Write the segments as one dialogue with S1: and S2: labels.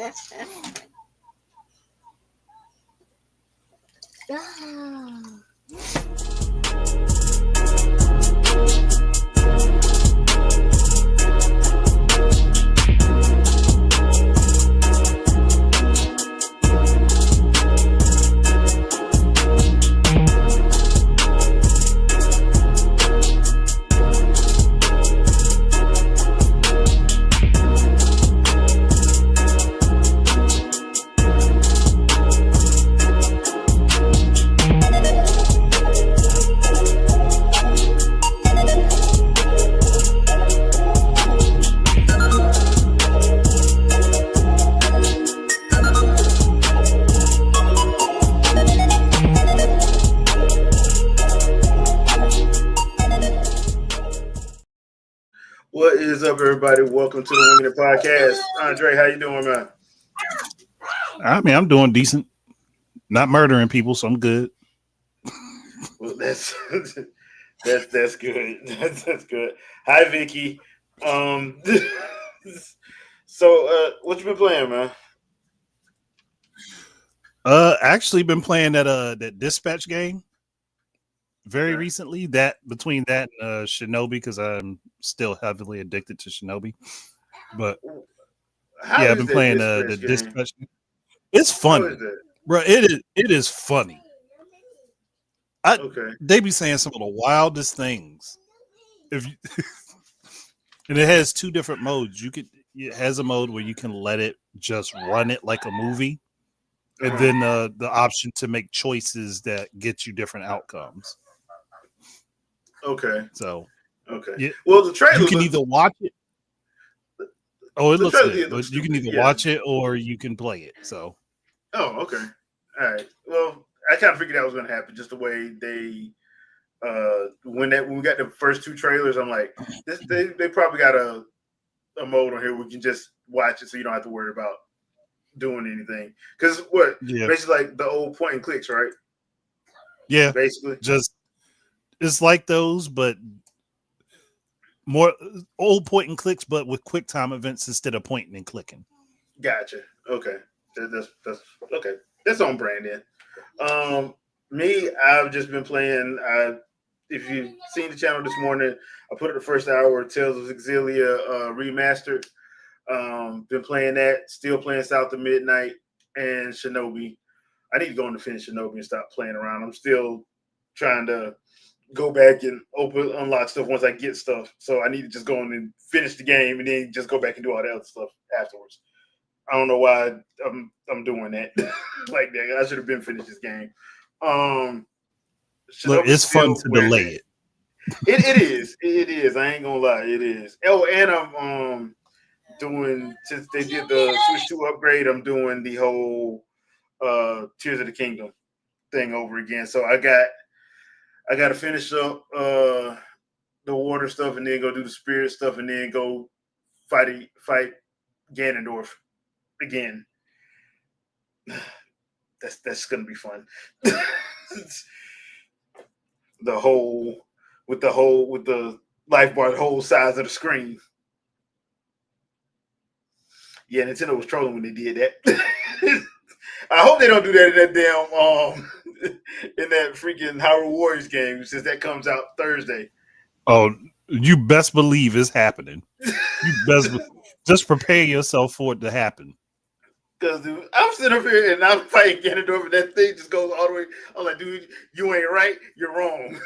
S1: What is up, everybody? Welcome to the Wingin podcast. Andre, how you doing, man?
S2: I mean, I'm doing decent. Not murdering people, so I'm good.
S1: Well, that's that's good. That's good. Hi, Vicky. Um, what you been playing, man?
S2: Actually been playing that dispatch game very recently. That between that and Shinobi, because I'm still heavily addicted to Shinobi. But I've been playing the dispatch game. It's funny, bro. It is funny. They be saying some of the wildest things. And it has two different modes. It has a mode where you can let it just run it like a movie. And then the option to make choices that get you different outcomes.
S1: Okay.
S2: So.
S1: Okay.
S2: Yeah,
S1: well, the trailer.
S2: You can either watch it. Oh, it looks good. But you can either watch it or you can play it. So.
S1: Oh, okay. All right. Well, I kind of figured that was going to happen. Just the way they, when we got the first two trailers, I'm like, they probably got a mode on here where we can just watch it, so you don't have to worry about doing anything. Because basically like the old point and clicks, right?
S2: Yeah,
S1: basically
S2: just it's like those, but more old point and clicks, but with quick time events instead of pointing and clicking.
S1: Gotcha. Okay, that's okay. That's on brand then. Me, I've just been playing. If you've seen the channel this morning, I put it the first hour. Tales of Exilia remastered. Been playing that. Still playing South of Midnight and Shinobi. I need to go on to finish Shinobi and stop playing around. I'm still trying to go back and unlock stuff once I get stuff. So I need to just go on and finish the game and then just go back and do all the other stuff afterwards. I don't know why I'm doing that like that. I should have been finished this game.
S2: Look, it's fun to delay it.
S1: It is. It is. I ain't gonna lie. It is. Oh, and I'm doing, since they did the Switch 2 upgrade, I'm doing the whole Tears of the Kingdom thing over again. So I got to finish up the water stuff and then go do the spirit stuff and then go fight Ganondorf again. That's gonna be fun. with the life bar the whole size of the screen. Yeah, Nintendo was trolling when they did that. I hope they don't do that in that damn in that freaking Hyrule Warriors game, since that comes out Thursday.
S2: Oh, you best believe it's happening. Just prepare yourself for it to happen.
S1: Because I'm sitting up here and I'm fighting Ganondorf and that thing just goes all the way. I'm like, dude, you ain't right, you're wrong.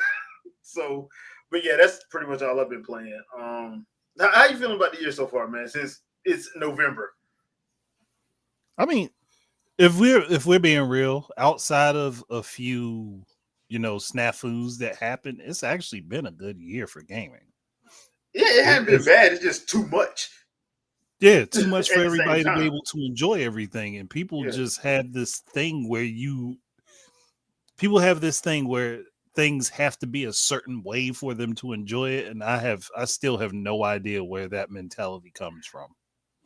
S1: So, but yeah, that's pretty much all I've been playing. How you feeling about the year so far, man? Since it's November.
S2: I mean, if we're being real, outside of a few, snafus that happened, it's actually been a good year for gaming.
S1: Yeah, it hasn't been bad. It's just too much.
S2: Yeah, too much for everybody to be able to enjoy everything. And people just have this thing where things have to be a certain way for them to enjoy it. And I still have no idea where that mentality comes from.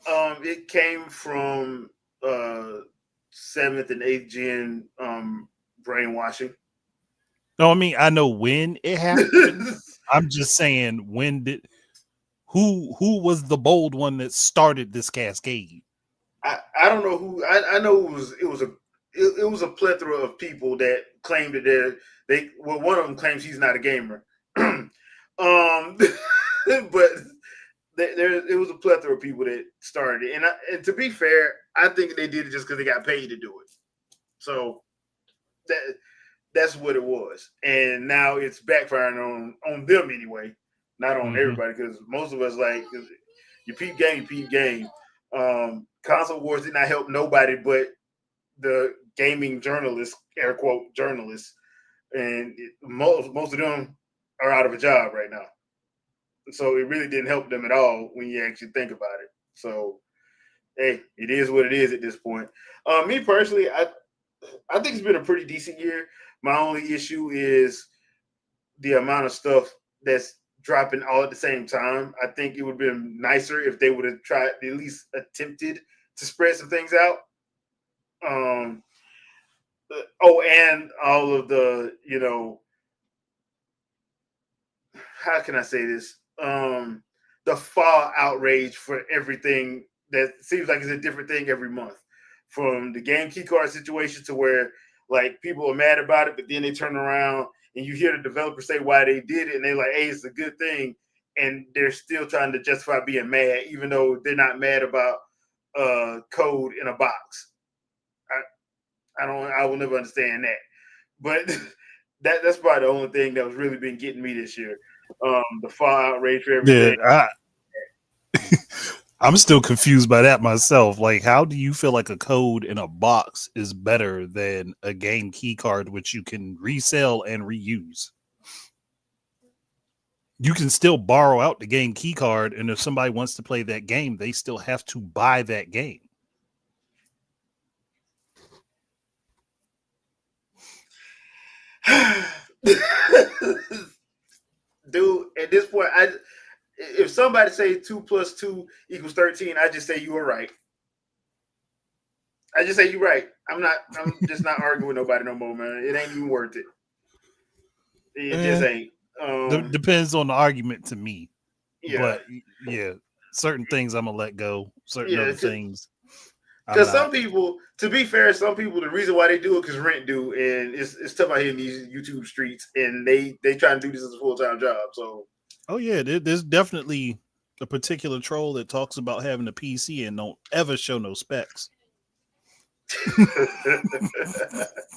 S1: It came from 7th and 8th gen brainwashing.
S2: No, I mean, I know when it happened. I'm just saying, who was the bold one that started this cascade?
S1: I don't know who. I know it was a plethora of people that claimed that they well, one of them claims he's not a gamer. But it was a plethora of people that started it, and to be fair, I think they did it just because they got paid to do it. So that that's what it was, and now it's backfiring on them anyway, not on
S2: Mm-hmm.
S1: everybody. Because most of us like you peep game, you peep game. Console wars did not help nobody but the gaming journalists, air quote journalists, and most of them are out of a job right now. So it really didn't help them at all when you actually think about it. So hey, it is what it is at this point. Me personally, I think it's been a pretty decent year. My only issue is the amount of stuff that's dropping all at the same time. I think it would have been nicer if they would have tried at least attempted to spread some things out. Um, oh, and all of the how can I say this? The fall outrage for everything that seems like it's a different thing every month. From the game key card situation to where like people are mad about it, but then they turn around and you hear the developer say why they did it, and they're like, "Hey, it's a good thing," and they're still trying to justify being mad, even though they're not mad about code in a box. I will never understand that. But that's probably the only thing that was really been getting me this year. The fallout rate for
S2: Yeah,
S1: everything.
S2: I'm still confused by that myself. Like, how do you feel like a code in a box is better than a game key card, which you can resell and reuse? You can still borrow out the game key card, and if somebody wants to play that game, they still have to buy that game.
S1: Dude, at this point, if somebody say 2 + 2 = 13, I just say you were right. I just say you're right. I'm just not arguing with nobody no more, man. It ain't even worth it. It just
S2: Eh,
S1: ain't.
S2: depends on the argument to me,
S1: Yeah,
S2: but yeah, certain things I'm gonna let go. Certain
S1: yeah.
S2: other things I'm
S1: Because
S2: not.
S1: some people, to be fair, some people the reason why they do it because rent due, and it's tough out here in these YouTube streets, and they try to do this as a full-time job. So
S2: Oh yeah, there's definitely a particular troll that talks about having a PC and don't ever show no specs.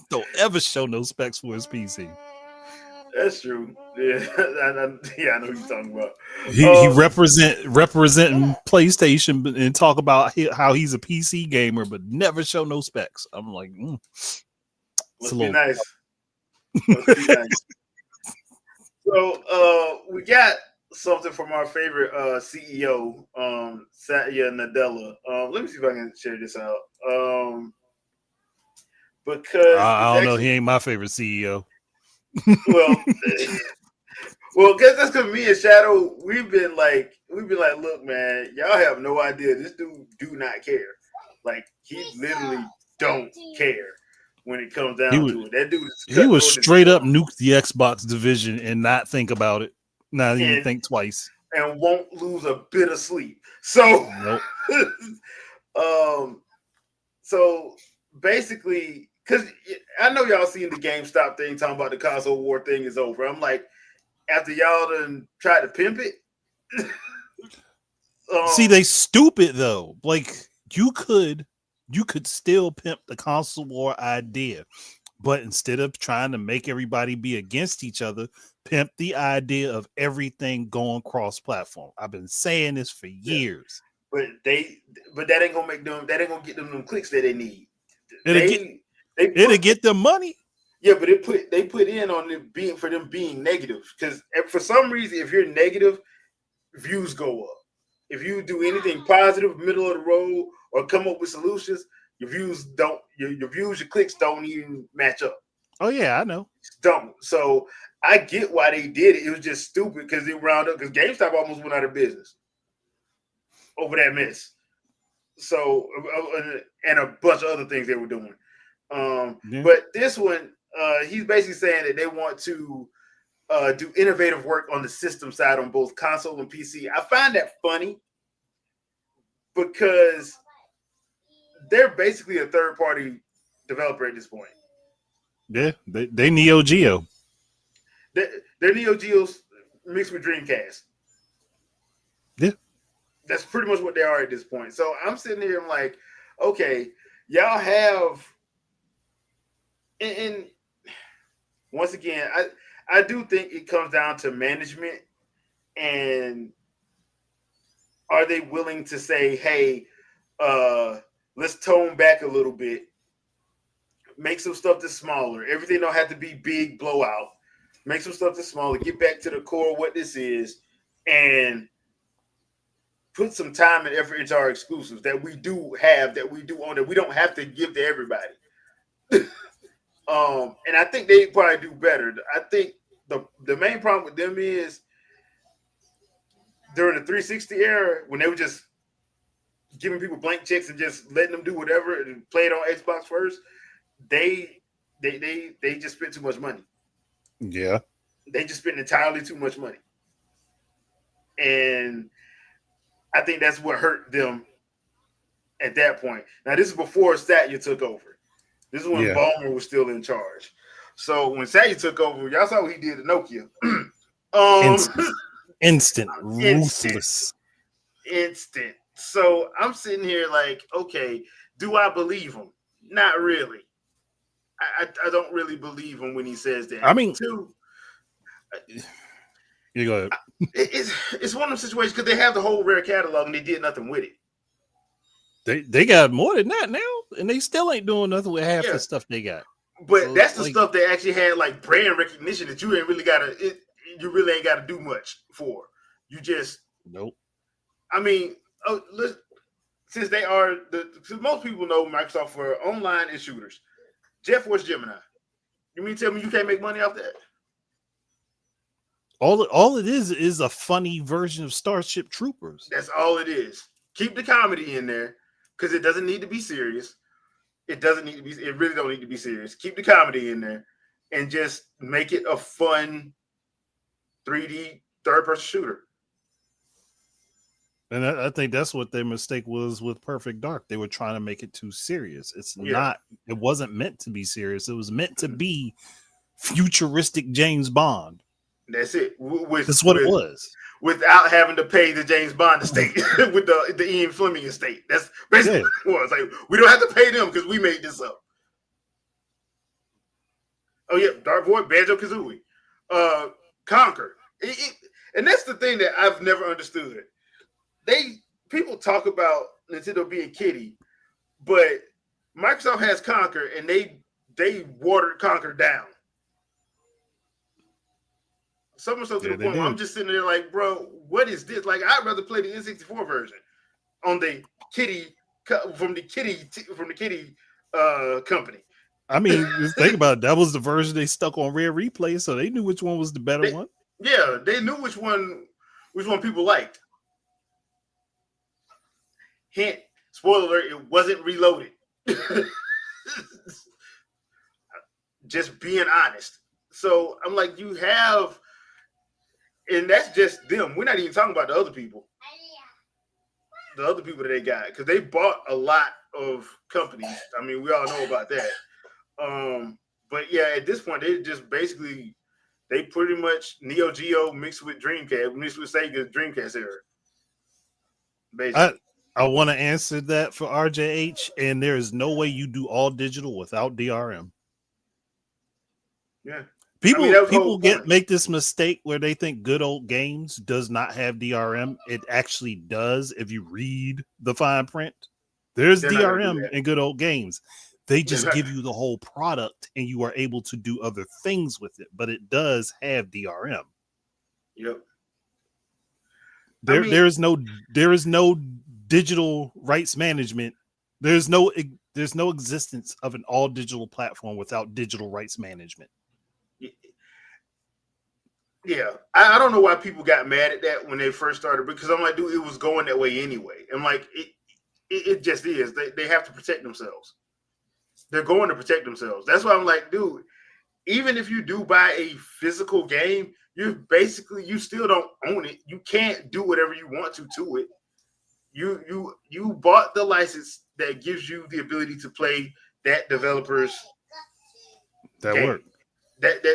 S2: Don't ever show no specs for his PC.
S1: that's true. Yeah, yeah, I know who you're talking about.
S2: He representing PlayStation and talk about how he's a PC gamer, but never show no specs. I'm like, it's a
S1: Must be
S2: little.
S1: nice. Must be nice. So we got something from our favorite CEO, Satya Nadella. Let me see if I can share this out. Because
S2: I
S1: it's
S2: don't know. He
S1: actually
S2: ain't my favorite CEO.
S1: well, well, guess that's because me and Shadow we've been like, look, man, y'all have no idea. This dude do not care. Like he literally don't care when it comes
S2: He
S1: down
S2: would
S1: to it. That dude is
S2: he would
S1: cutthroat as
S2: straight
S1: hell,
S2: up nuke the Xbox division and not think about it. Not even
S1: and
S2: think twice.
S1: won't lose a bit of sleep. So,
S2: Nope.
S1: um, so basically, because I know y'all seen the GameStop thing talking about the console war thing is over. I'm like, after y'all done tried to pimp it,
S2: See,
S1: um,
S2: they stupid though. Like you could still pimp the console war idea, but instead of trying to make everybody be against each other, pimp the idea of everything going cross platform. I've been saying this for
S1: yeah,
S2: years.
S1: but that ain't gonna make them. That ain't gonna get them clicks that they need.
S2: It'll get
S1: They they
S2: it'll
S1: put
S2: get them money.
S1: Yeah, but they put in on it being for them being negative because for some reason if you're negative, views go up. If you do anything positive, middle of the road, or come up with solutions, your views don't. Your views, your clicks don't even match up.
S2: Oh yeah, I know.
S1: Don't. So I get why they did it. It was just stupid because they round up because GameStop almost went out of business over that mess. So and a bunch of other things they were doing.
S2: Yeah.
S1: But this one, he's basically saying that they want to do innovative work on the system side on both console and PC. I find that funny because they're basically a third party developer at this point.
S2: Yeah, they Neo Geo.
S1: They're Neo Geos mixed with Dreamcast.
S2: Yeah,
S1: That's pretty much what they are at this point. So I'm sitting here, I'm like, okay, y'all have, and once again, I do think it comes down to management and are they willing to say, hey, let's tone back a little bit, make some stuff that's smaller. Everything don't have to be big blowout. Make some stuff that's smaller. Get back to the core of what this is, and put some time and effort into our exclusives that we do have, that we do own, that we don't have to give to everybody. And I think they probably do better. I think the main problem with them is during the 360 era when they were just giving people blank checks and just letting them do whatever and play it on Xbox first. They just spent too much money.
S2: yeah.
S1: They just spent entirely too much money, and I think that's what hurt them at that point. Now this is before Satya took over. This is when Ballmer was still in charge. So when Satya took over, y'all saw what he did to Nokia.
S2: Instant, ruthless.
S1: Instant. So I'm sitting here like, okay, do I believe him? Not really. I don't really believe him when he says that.
S2: I mean,
S1: Two,
S2: you go ahead.
S1: It's one of those situations because they have the whole rare catalog and they did nothing with it.
S2: They got more than that now, and they still ain't doing nothing with half the stuff they got.
S1: But so, that's the stuff that actually had like brand recognition that you ain't really you really ain't gotta do much for. You just
S2: nope.
S1: I mean, since they are most people know Microsoft for online and shooters. Jet Force Gemini. You mean tell me you can't make money off that?
S2: All it is a funny version of Starship Troopers.
S1: That's all it is. Keep the comedy in there because it doesn't need to be serious. It really don't need to be serious. Keep the comedy in there and just make it a fun 3D third-person shooter.
S2: And I think that's what their mistake was with Perfect Dark. They were trying to make it too serious. It wasn't meant to be serious. It was meant to be futuristic James Bond.
S1: That's it.
S2: That's what it was.
S1: Without having to pay the James Bond estate with the Ian Fleming estate. That's basically what it was. Like, we don't have to pay them because we made this up. Oh, yeah. Dark Void, Banjo-Kazooie. Conquer. And that's the thing that I've never understood. People talk about Nintendo being kiddie, but Microsoft has Conquer and they watered Conquer down. So much so to the point where I'm just sitting there like, bro, what is this? Like, I'd rather play the N64 version on the kitty from the kitty company.
S2: I mean, just think about it. That was the version they stuck on Rare Replay, so they knew which one was the better one.
S1: Yeah, they knew which one people liked. Hint, spoiler alert, it wasn't reloaded. Just being honest. So I'm like, you have, and that's just them. We're not even talking about the other people. The other people that they got, because they bought a lot of companies. I mean, we all know about that. But yeah, at this point, they just basically, they pretty much Neo Geo mixed with Dreamcast, mixed with Sega's Dreamcast era. Basically.
S2: I want to answer that for RJH, and there is no way you do all digital without DRM.
S1: Yeah.
S2: People make this mistake where they think Good Old Games does not have DRM. It actually does if you read the fine print. There's DRM in Good Old Games. They just give you the whole product and you are able to do other things with it, but it does have DRM.
S1: Yep.
S2: There is no digital rights management. There's no existence of an all digital platform without digital rights management.
S1: Yeah, I don't know why people got mad at that when they first started, because I'm like, dude, it was going that way anyway. I'm like, it just is. They have to protect themselves. They're going to protect themselves. That's why I'm like, dude, even if you do buy a physical game, you still don't own it. You can't do whatever you want to it. You bought the license that gives you the ability to play that developer's
S2: That
S1: game.
S2: work.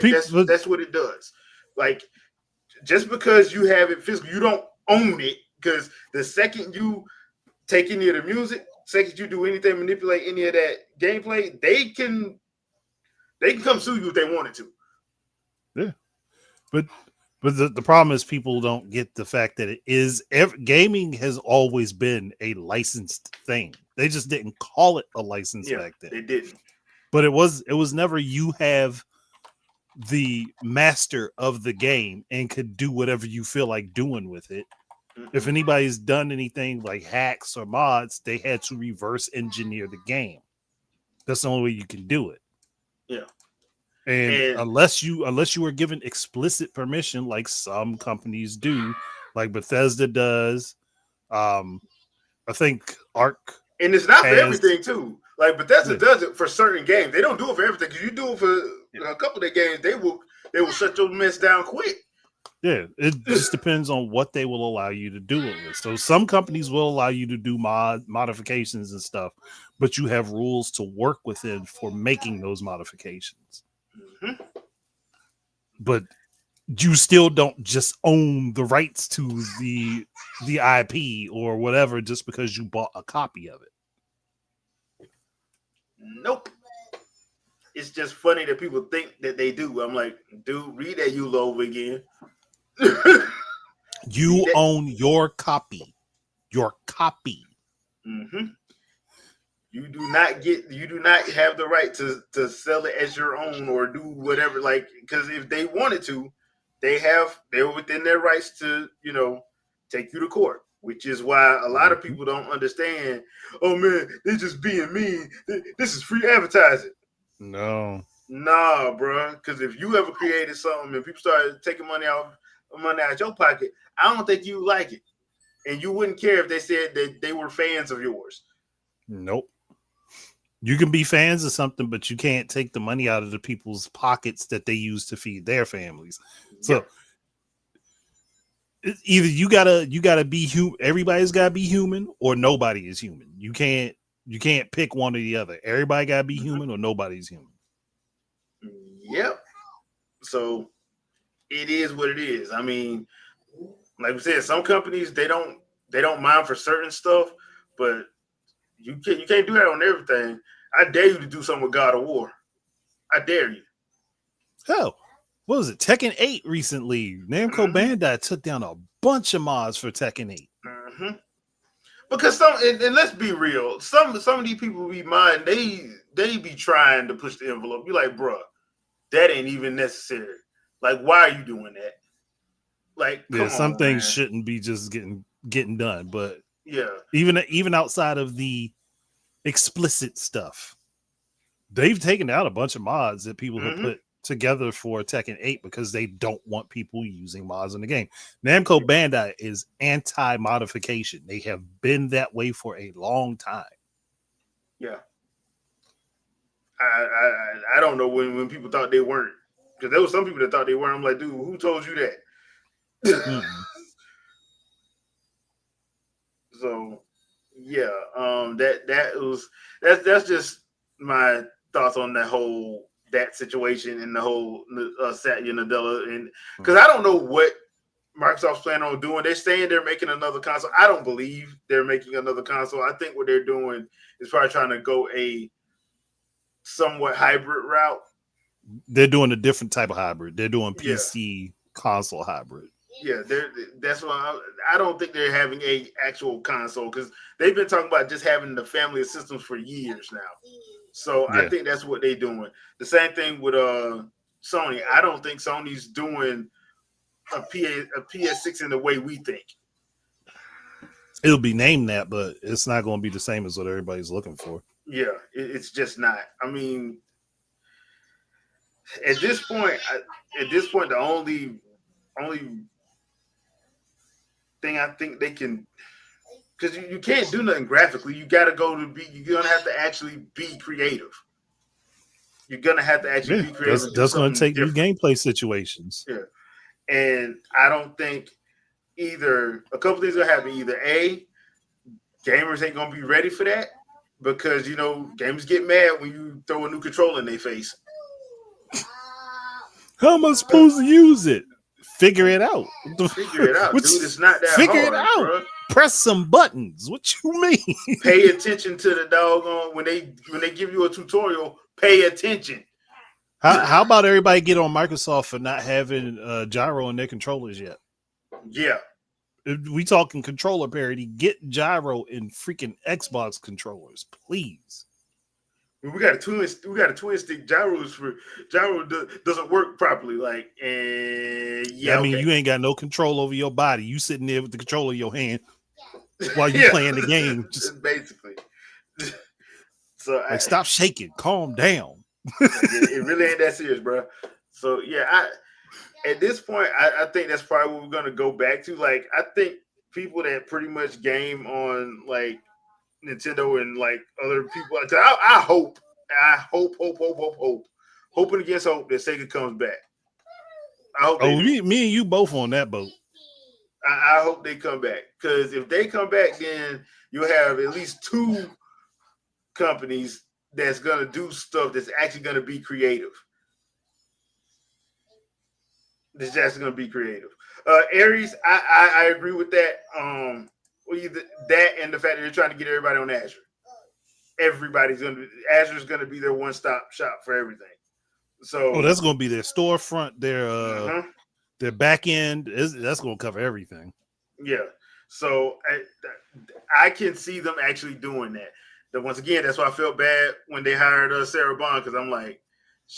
S2: People,
S1: That's what it does. Like just because you have it physical, you don't own it. Because the second you take any of the music, second you do anything, manipulate any of that gameplay, they can come sue you if they wanted to.
S2: yeah, but the problem is people don't get the fact that it is gaming has always been a licensed thing. They just didn't call it a license
S1: Yeah,
S2: back then.
S1: they didn't.
S2: But it was never you have the master of the game and could do whatever you feel like doing with it.
S1: Mm-hmm.
S2: If anybody's done anything like hacks or mods, they had to reverse engineer the game. That's the only way you can do it.
S1: Yeah.
S2: And
S1: And
S2: unless you were given explicit permission, like some companies do, like Bethesda does, I think Arc
S1: and it's not for
S2: has.
S1: everything too. Like Bethesda
S2: Yeah.
S1: does it for certain games. They don't do it for everything. Because you do it for a couple of their games, they will shut your mess down quick.
S2: Yeah, it just depends on what they will allow you to do it with. So some companies will allow you to do modifications and stuff, but you have rules to work within for making those modifications.
S1: Mm-hmm.
S2: But you still don't just own the rights to the IP or whatever just because you bought a copy of it.
S1: Nope. It's just funny that people think that they do. I'm like, dude, read that ULO again.
S2: You own your copy. Your copy.
S1: Mm-hmm. You do not have the right to sell it as your own or do whatever. Like, because if they wanted to, they're within their rights to take you to court. Which is why a lot of people don't understand. Oh man, they're just being mean. This is free advertising.
S2: No.
S1: Nah, bro. Because if you ever created something and people started taking money out your pocket, I don't think you like it, and you wouldn't care if they said that they were fans of yours.
S2: Nope. You can be fans of something, but you can't take the money out of the people's pockets that they use to feed their families. So either you gotta be human. Everybody's gotta be human, or nobody is human. You can't pick one or the other. Everybody gotta be human, or nobody's human.
S1: Yep. So it is what it is. I mean, like we said, some companies they don't mind for certain stuff, but you can't do that on everything. I dare you to do something with God of War. I dare you.
S2: Hell, what was it? Tekken 8 recently. Namco Bandai took down a bunch of mods for Tekken 8.
S1: Mm-hmm. Because and let's be real, some of these people be mine, they be trying to push the envelope. You're like, bruh, that ain't even necessary. Like, why are you doing that? Like, come
S2: some
S1: on,
S2: things
S1: man.
S2: shouldn't be just getting done, but
S1: yeah,
S2: even outside of the explicit stuff, they've taken out a bunch of mods that people have put together for Tekken 8 because they don't want people using mods in the game. Namco Bandai is anti-modification. They have been that way for a long time.
S1: Yeah. I don't know when people thought they weren't, because there was some people that thought they weren't. I'm like, dude, who told you that? So yeah, that's just my thoughts on that situation and the whole Satya Nadella, and because I don't know what Microsoft's planning on doing. They're saying they're making another console. I don't believe they're making another console. I think what they're doing is probably trying to go a somewhat hybrid route.
S2: They're doing a different type of hybrid. They're doing PC console hybrid.
S1: Yeah, that's why I don't think they're having a actual console, because they've been talking about just having the family of systems for years now. So I think that's what they're doing. The same thing with Sony. I don't think Sony's doing a PS6 in the way we think.
S2: It'll be named that, but it's not going to be the same as what everybody's looking for.
S1: Yeah, it's just not. I mean, at this point, the only thing I think they can, because you can't do nothing graphically. You got to you're gonna have to actually be creative. You're gonna have to actually be creative.
S2: That's going to take new gameplay situations.
S1: Yeah, and I don't think either a couple things are happening. Either A, gamers ain't gonna be ready for that because gamers get mad when you throw a new controller in their face.
S2: How am I supposed to use it? Figure it out.
S1: Figure it out, dude. It's not that
S2: figure
S1: hard,
S2: it out.
S1: bro.
S2: Press some buttons. What you mean?
S1: Pay attention to the doggone when they give you a tutorial. Pay attention.
S2: How about everybody get on Microsoft for not having gyro in their controllers yet?
S1: Yeah.
S2: If we talking controller parity, get gyro in freaking Xbox controllers, please.
S1: We got a twin stick gyros for gyro doesn't work properly. Like,
S2: I mean, you ain't got no control over your body. You sitting there with the controller in your hand while you playing the game. Just
S1: basically. So
S2: stop shaking, calm down.
S1: It really ain't that serious, bro. So yeah, at this point, I think that's probably what we're gonna go back to. Like, I think people that pretty much game on like Nintendo and like other people. I hope, hoping against hope that Sega comes back. I hope.
S2: Me and you both on that boat.
S1: I hope they come back because if they come back, then you'll have at least two companies that's gonna do stuff that's actually gonna be creative. That's actually gonna be creative. Aries, I agree with that. Either that and the fact that they're trying to get everybody on Azure. Azure's gonna be their one-stop shop for everything. So
S2: that's gonna be their storefront, their back end. That's gonna cover everything.
S1: Yeah. So I can see them actually doing that. Once again, that's why I felt bad when they hired Sarah Bond because I'm like,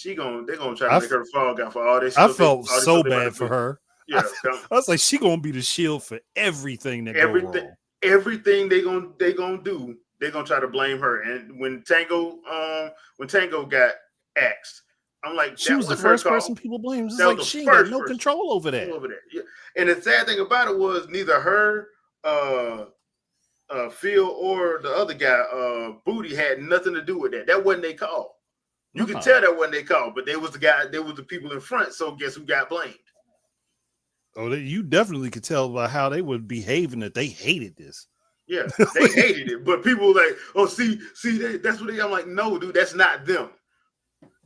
S1: they're gonna try to make her fall guy for all this.
S2: I felt so bad for her.
S1: Yeah,
S2: I was like, she gonna be the shield for everything that go wrong.
S1: Everything they gonna do, they're gonna try to blame her. And when Tango got axed, I'm like,
S2: she was the first person people blamed. It's like she ain't got no control over that.
S1: Yeah. And the sad thing about it was neither her, Phil or the other guy, Booty, had nothing to do with that. That wasn't their call. You could tell that wasn't their call, but they was the people in front. So guess who got blamed?
S2: Oh, you definitely could tell by how they were behaving that they hated this.
S1: Yeah, they hated it. But people were like, oh, see, that's what I'm like, no, dude, that's not them.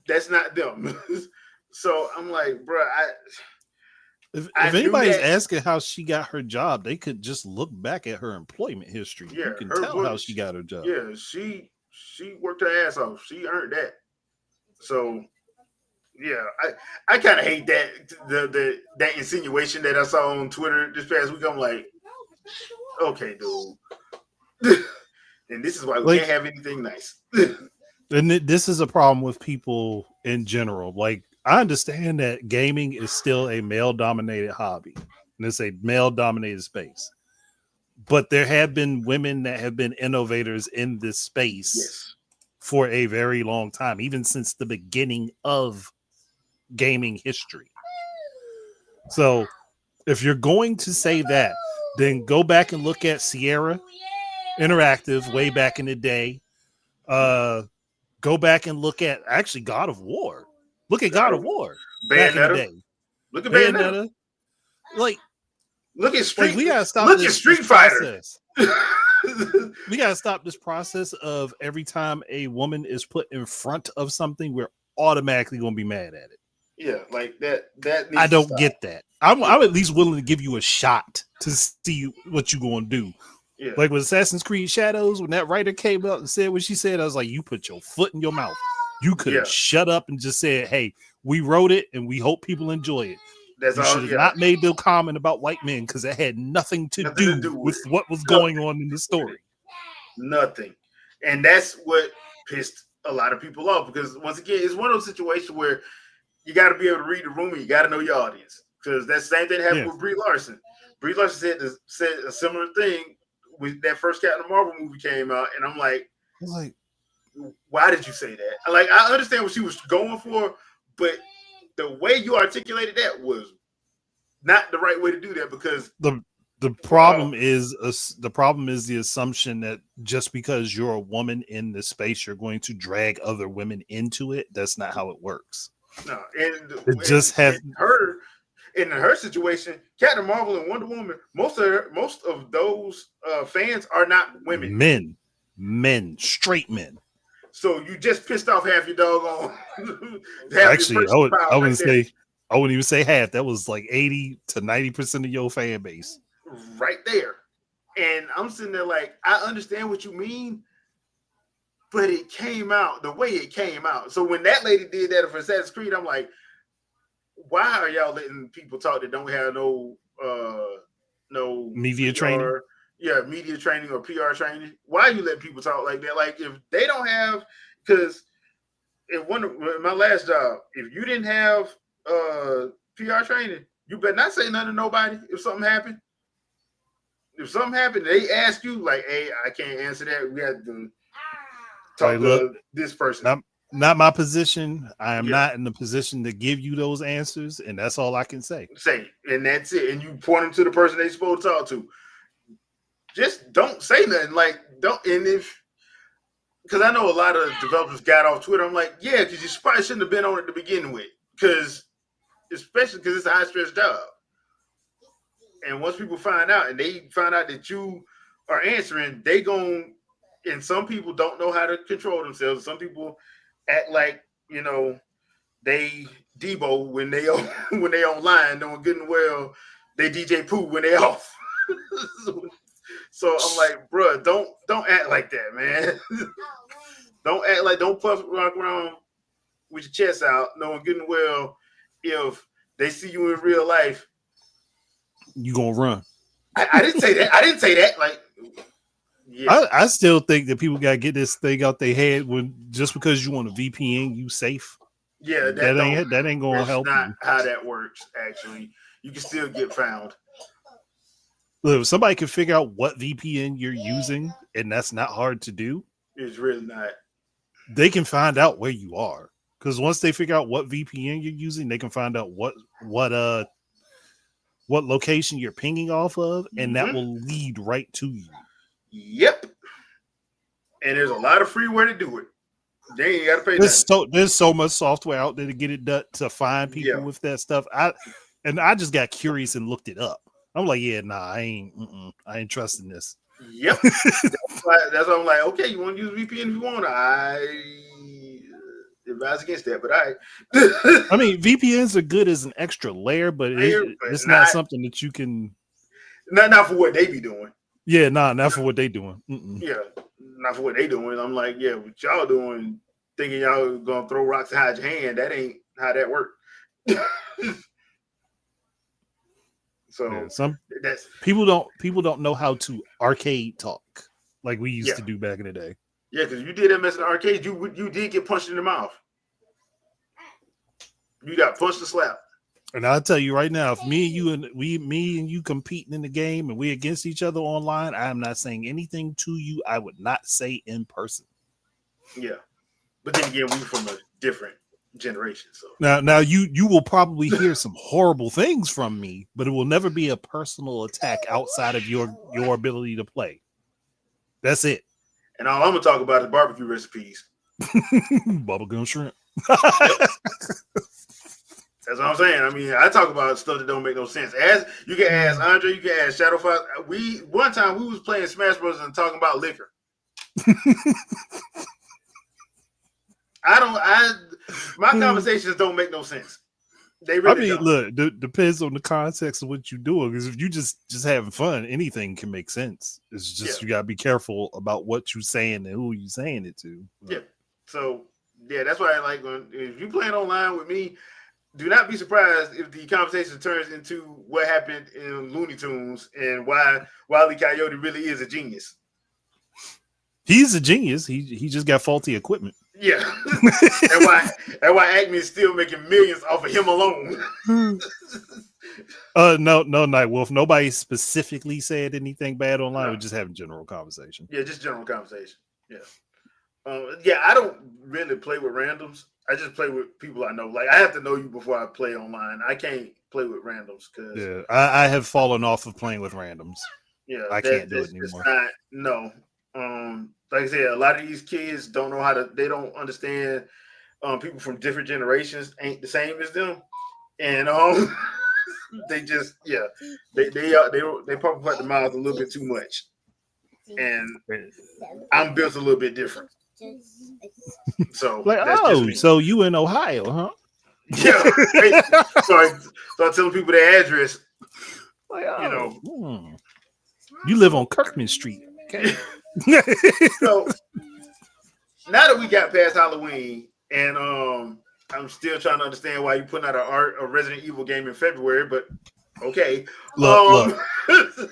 S1: That's not them. So I'm like, bro,
S2: if anybody's asking how she got her job, they could just look back at her employment history. Yeah, you can tell how she got her job.
S1: Yeah, she worked her ass off. She earned that. So yeah, I kind of hate that that insinuation that I saw on Twitter this past week. I'm like, okay, dude. And this is why we can't have anything nice.
S2: And this is a problem with people in general. Like, I understand that gaming is still a male-dominated hobby, and it's a male-dominated space. But there have been women that have been innovators in this space for a very long time, even since the beginning of gaming history. So if you're going to say that, then go back and look at Sierra Interactive way back in the day. Go back and look at actually God of War. Look at God of War back in the day.
S1: Look at Bayonetta.
S2: Like,
S1: look at Street.
S2: Like, we gotta stop.
S1: Look at Street Fighter.
S2: We gotta stop this process of every time a woman is put in front of something, we're automatically gonna be mad at it.
S1: Yeah, like that.
S2: I don't get that. I'm at least willing to give you a shot to see what you're gonna do. Yeah. Like with Assassin's Creed Shadows, when that writer came out and said what she said, I was like, you put your foot in your mouth. You could have shut up and just said, hey, we wrote it and we hope people enjoy it. You should have not made the comment about white men because it had nothing to do with what was going on in the story.
S1: Nothing. And that's what pissed a lot of people off because, once again, it's one of those situations where you got to be able to read the room and you got to know your audience. Because that's the same thing that happened with Brie Larson. Brie Larson said a similar thing when that first Captain Marvel movie came out. And I'm like, why did you say that? Like, I understand what she was going for, but the way you articulated that was not the right way to do that because
S2: the problem is the assumption that just because you're a woman in the space, you're going to drag other women into it. That's not how it works.
S1: No, and
S2: it just has
S1: her. in her situation, Captain Marvel and Wonder Woman, most of those fans are not women.
S2: Men, straight men.
S1: So you just pissed off half your doggone.
S2: Actually, I
S1: right
S2: wouldn't even say half. That was like 80 to 90% of your fan base.
S1: right there. And I'm sitting there like, I understand what you mean, but it came out the way it came out. So when that lady did that for Assassin's Creed, I'm like, why are y'all letting people talk that don't have no
S2: Media
S1: PR,
S2: training?
S1: media training or PR training? Why are you letting people talk like that? Like if they don't have, because in my last job, if you didn't have PR training, you better not say nothing to nobody if something happened. If something happened, they ask you like, "Hey, I can't answer that. We have to talk to this person."
S2: Not my position. I am not in the position to give you those answers, and that's all I can say.
S1: And that's it. And you point them to the person they're supposed to talk to. Just don't say nothing. Like don't. And because I know a lot of developers got off Twitter, I'm like, yeah, because you probably shouldn't have been on it to begin with. Especially because it's a high stress job. And once people find out, and they find out that you are answering, and some people don't know how to control themselves. Some people act like, they Debo when they online, knowing good and well they DJ Pooh when they off. So I'm like, bro, don't act like that, man. Don't walk around with your chest out, knowing good and well if they see you in real life,
S2: you gonna run.
S1: I didn't say that. Like, yeah.
S2: I still think that people gotta get this thing out their head when just because you want a VPN, you safe.
S1: Yeah,
S2: that ain't gonna help
S1: not
S2: you.
S1: how that works. Actually, you can still get found.
S2: Look, if somebody can figure out what VPN you're using, and that's not hard to do.
S1: It's really not.
S2: They can find out where you are, because once they figure out what VPN you're using, they can find out what location you're pinging off of, and that will lead right to you.
S1: Yep. And there's a lot of freeware to do it. They ain't got to pay nothing.
S2: There's so much software out there to get it done, to find people with that stuff. I just got curious and looked it up. I'm like, yeah, nah, I ain't trusting this.
S1: Yep. that's why I'm like, okay, you want to use VPN if you want. I advise against that, but
S2: I mean, VPNs are good as an extra layer, but it's not something that you can.
S1: Not for what they be doing.
S2: Yeah, not for what they doing.
S1: Yeah, not for what they doing. I'm like, yeah, what y'all doing, thinking y'all gonna throw rocks and hide your hand. That ain't how that works. So
S2: some people don't know how to arcade talk like we used to do back in the day.
S1: Yeah, because you did that mess in the arcade, you did get punched in the mouth. You got punched and slapped.
S2: And I'll tell you right now, if me and you competing in the game and we against each other online, I am not saying anything to you I would not say in person.
S1: Yeah, but then again, we from a different generation. So
S2: now you will probably hear some horrible things from me, but it will never be a personal attack outside of your ability to play. That's it.
S1: And all I'm gonna talk about is barbecue recipes.
S2: Bubblegum shrimp.
S1: That's what I'm saying. I mean, I talk about stuff that don't make no sense. As you can ask Andre, you can ask Shadow Fox. One time we was playing Smash Bros. And talking about liquor. My conversations don't make no sense. They really don't.
S2: Look, depends on the context of what you're doing. Because if you just having fun, anything can make sense. It's just you gotta be careful about what you're saying and who you're saying it to.
S1: Yeah. So that's why I like if you playing online with me. Do not be surprised if the conversation turns into what happened in Looney Tunes and why Wile E. Coyote really is a genius.
S2: He's a genius. He just got faulty equipment.
S1: Yeah, and why Acme is still making millions off of him alone.
S2: No, Nightwolf. Nobody specifically said anything bad online. We're just having general conversation.
S1: Yeah, just general conversation. Yeah. I don't really play with randoms. I just play with people I know. Like I have to know you before I play online. I can't play with randoms because
S2: I have fallen off of playing with randoms.
S1: Yeah,
S2: I can't do it anymore.
S1: Like I said, a lot of these kids don't know how to. They don't understand. People from different generations ain't the same as them, and They just they pop apart the mouth a little bit too much, and I'm built a little bit different. So
S2: Like,
S1: that's just
S2: oh,
S1: me.
S2: so you in Ohio, huh?
S1: Yeah. So I start telling people their address.
S2: Like,
S1: You know.
S2: You live on Kirkman Street. Okay.
S1: So now that we got past Halloween, and I'm still trying to understand why you putting out a Resident Evil game in February, but okay.
S2: Look.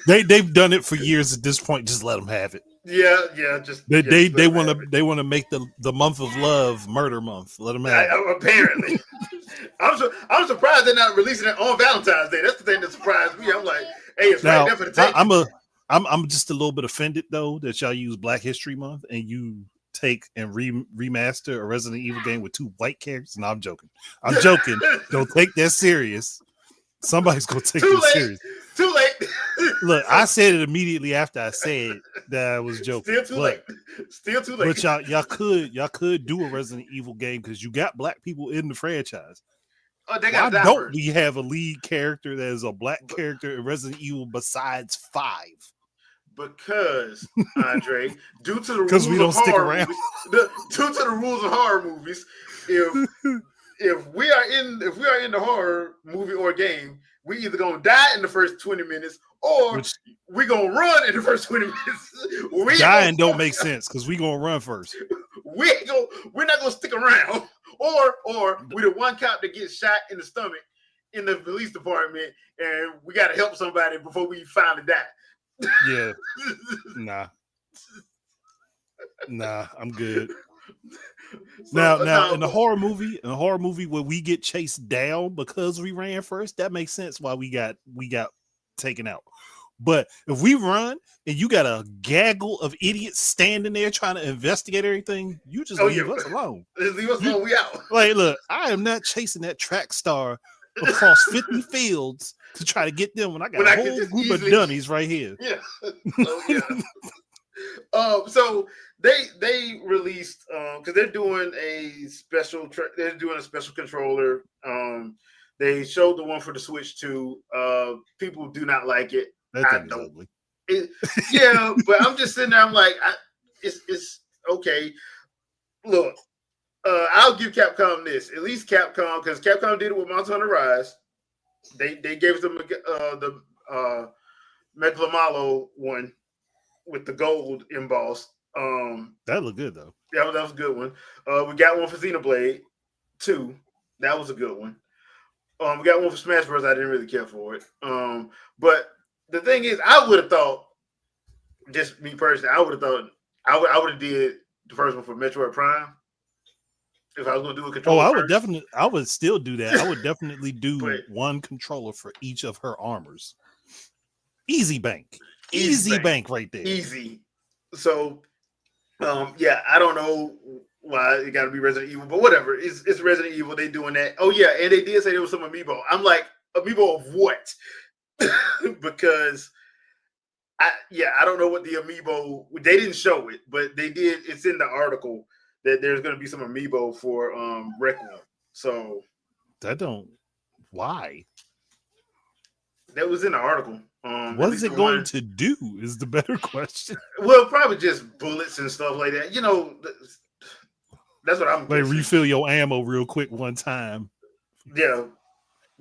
S2: They've done it for years at this point. Just let them have it.
S1: Yeah. Just
S2: they want to make the month of love murder month. Let them have it.
S1: Apparently. I'm surprised they're not releasing it on Valentine's Day. That's the thing that surprised me. I'm like, hey, it's
S2: now,
S1: right there for the taking.
S2: I'm just a little bit offended though that y'all use Black History Month and you take and remaster a Resident Evil game with 2 white characters. No, I'm joking. Don't take that serious. Somebody's gonna take this serious.
S1: Too late.
S2: Look, I said it immediately after I said that I was joking.
S1: Still too late.
S2: But y'all could do a Resident Evil game because you got black people in the franchise.
S1: Oh, they got
S2: Why don't we have a lead character that is a black character in Resident Evil besides 5?
S1: Because Andre, due to the rules we don't of stick horror around. Due to the rules of horror movies, if we are in the horror movie or game, we either gonna die in the first 20 minutes or we gonna run in the first 20 minutes.
S2: Dying don't make sense because we gonna run first.
S1: We're not gonna stick around. Or we the one cop that gets shot in the stomach in the police department, and we gotta help somebody before we finally die.
S2: Yeah. Nah, I'm good. So, now in the horror movie where we get chased down because we ran first, that makes sense why we got taken out. But if we run and you got a gaggle of idiots standing there trying to investigate everything, you just leave us alone.
S1: Just leave us alone. We out.
S2: Like, look, I am not chasing that track star across 50 fields to try to get them when I got a whole group of dummies right here.
S1: Yeah. So they released because they're doing a special controller. They showed the one for the Switch 2. People do not like it.
S2: That thing's ugly.
S1: Yeah, but I'm just sitting there. I'm like, it's okay. Look, I'll give Capcom this. At least Capcom, because Capcom did it with Monster Hunter Rise. They gave them the Megalomalo one with the gold embossed.
S2: That looked good though.
S1: Yeah, that was a good one. We got one for Xenoblade 2. That was a good one. We got one for Smash Bros. I didn't really care for it. But the thing is, I would have thought, just me personally, I would have did the first one for Metroid Prime. If I was going to do a controller,
S2: I would still do that. I would definitely do one controller for each of her armors. Easy bank right there.
S1: Easy. So, yeah, I don't know why it got to be Resident Evil, but whatever. It's Resident Evil. They doing that. Oh yeah, and they did say there was some amiibo. I'm like, amiibo of what? Because I don't know what the amiibo. They didn't show it, but they did. It's in the article that there's going to be some amiibo for Requiem. So
S2: why?
S1: That was in the article.
S2: What is it going to do? Is the better question.
S1: Well, probably just bullets and stuff like that. You know, that's what I'm.
S2: Like refill your ammo real quick one time.
S1: Yeah,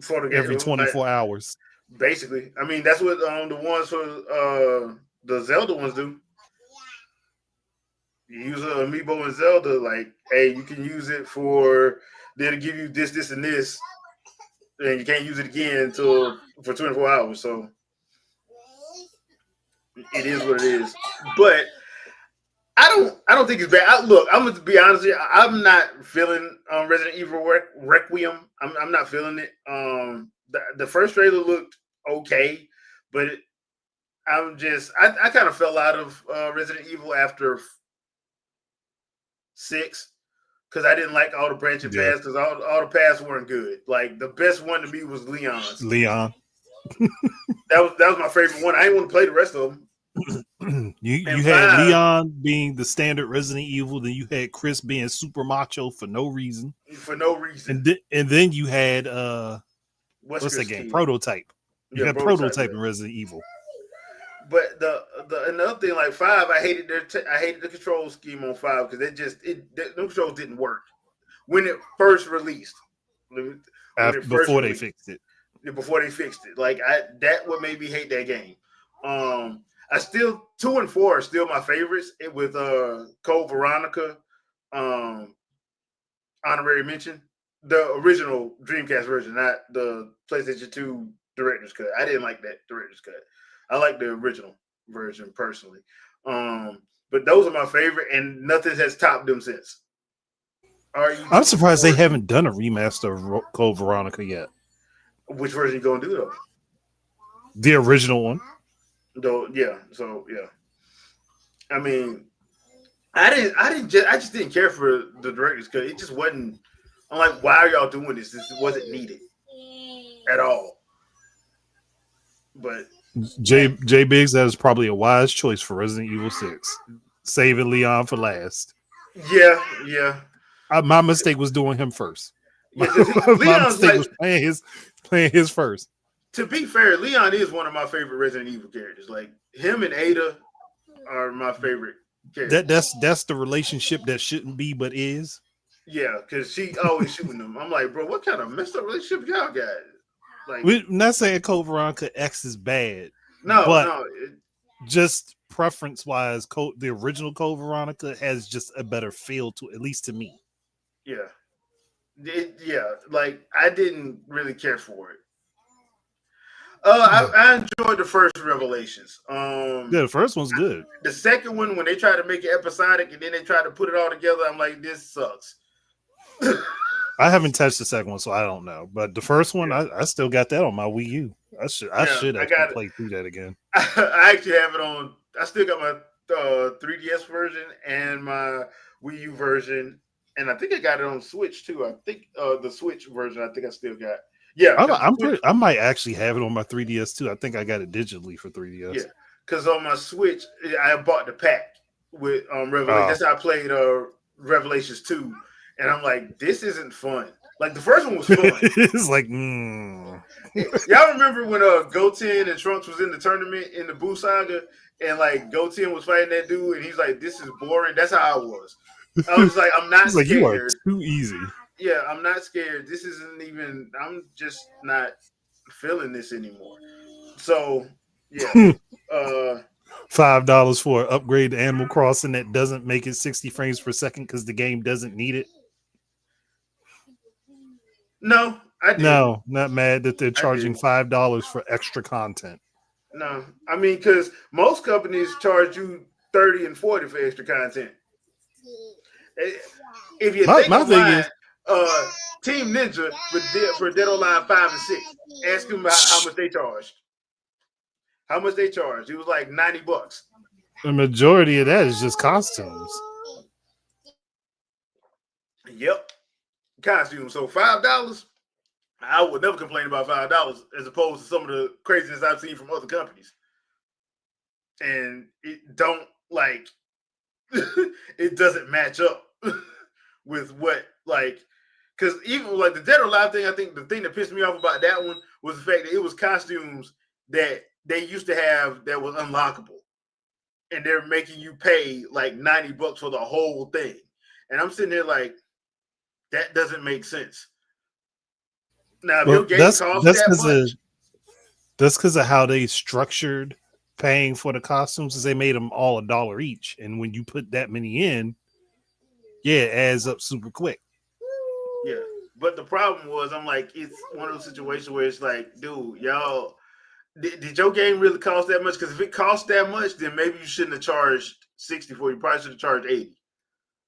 S1: for the
S2: every 24 hours.
S1: Basically, I mean that's what the ones for the Zelda ones do. You use an amiibo in Zelda, like, hey, you can use it for they'll give you this, this, and this, and you can't use it again for 24 hours. So it is what it is. But I don't think it's bad. Look, I'm going to be honest with you. I'm not feeling Resident Evil Requiem. I'm not feeling it. The first trailer looked okay, but I kind of fell out of Resident Evil after 6 because I didn't like all the branching paths because all the paths weren't good. Like the best one to me was Leon's.
S2: Leon.
S1: that was my favorite one. I didn't want to play the rest of them.
S2: You had Leon being the standard Resident Evil, then you had Chris being super macho for no reason.
S1: For no reason.
S2: And then you had what's that
S1: Wesker's
S2: game?
S1: kid.
S2: Prototype. You
S1: Yeah,
S2: had
S1: prototype.
S2: Prototype
S1: Yeah.
S2: in Resident Evil.
S1: But the another thing like five, I hated the control scheme on five because them controls didn't work when it first released. When it first
S2: Before they
S1: released,
S2: fixed it.
S1: before they fixed it, like that what made me hate that game. I still two and four are still my favorites with Code Veronica, um, honorary mention. The original Dreamcast version, not the PlayStation 2 director's cut. I didn't like that director's cut. I like the original version personally. But those are my favorite, and nothing has topped them since.
S2: I'm
S1: RE2
S2: surprised they
S1: or
S2: haven't done a remaster of Code Veronica yet.
S1: which version you gonna do though?
S2: The original one.
S1: Though, yeah. So yeah, I mean, I just didn't care for the director's cut. It just wasn't. I'm like, why are y'all doing this? This wasn't needed at all. But
S2: J Biggs, that is probably a wise choice for Resident Evil 6. Saving Leon for last.
S1: yeah, yeah,
S2: My mistake was doing him first.
S1: yeah. Because
S2: My
S1: Leon's
S2: mistake
S1: like,
S2: was playing his first.
S1: to be fair, Leon is one of my favorite Resident Evil characters. Like him and Ada are my favorite characters.
S2: That's the relationship that shouldn't be but is.
S1: Yeah, because she always shooting them. I'm like, bro, what kind of messed up relationship y'all got? Like,
S2: We're not saying Code Veronica X is bad,
S1: no,
S2: but
S1: no,
S2: just preference wise, the original Code Veronica has just a better feel to, at least to me.
S1: yeah, yeah. Like I didn't really care for it. I enjoyed the first Revelations.
S2: Yeah, the first one's good.
S1: The second one, when they try to make it episodic and then they try to put it all together, I'm like, this sucks.
S2: I haven't touched the second one, so I don't know. But the first one,
S1: Yeah,
S2: I still got that on my Wii U. I
S1: yeah,
S2: should
S1: I
S2: actually
S1: got it.
S2: play through that again.
S1: I actually have it on. I still got my 3DS version and my Wii U version, and I think I got it on Switch too. I think the Switch version. I think I still got. Yeah, because
S2: I might actually have it on my 3DS too. I think I got it digitally for
S1: yeah,
S2: 3DS.
S1: because on my Switch, I bought the pack with Revelation.
S2: Oh,
S1: That's how I played Revelations 2, and I'm like, this isn't fun. Like the first one was fun.
S2: it's like,
S1: Y'all remember when Goten and Trunks was in the tournament in the Boo Saga, and like Goten was fighting that dude, and he's like, "This is boring." That's how I was. I was just like, "I'm not
S2: it's like you are
S1: scared."
S2: too easy.
S1: Yeah, I'm not scared. This isn't even. I'm just not feeling this anymore. So yeah, uh,
S2: $5 for an upgrade to Animal Crossing that doesn't make it 60 frames per second because the game doesn't need it.
S1: no, I didn't.
S2: No, not mad that they're
S1: I
S2: charging
S1: didn't.
S2: $5 for extra content.
S1: No, I mean, because most companies charge you 30 and 40 for extra content. Eh, If you think
S2: My
S1: of
S2: thing
S1: mine,
S2: is,
S1: uh, Team Ninja for Dead or Alive 5 and 6, ask them about how much they charged. How much they charged? It was like $90.
S2: the majority of that is just costumes.
S1: Yep, costume. So $5. I would never complain about $5 as opposed to some of the craziness I've seen from other companies. And it don't like it doesn't match up with what like because even like the Dead or Alive thing, I think the thing that pissed me off about that one was the fact that it was costumes that they used to have that was unlockable, and they're making you pay like $90 for the whole thing. And I'm sitting there like, that doesn't make sense. Now, if your
S2: Well,
S1: game costs that much,
S2: that's because of how they structured paying for the costumes. Is they made them all $1 each, and when you put that many in, yeah, it adds up super quick.
S1: yeah. But the problem was, I'm like, it's one of those situations where it's like, dude, y'all, did your game really cost that much? Because if it cost that much, then maybe you shouldn't have charged 60 for it. You probably should have charged 80.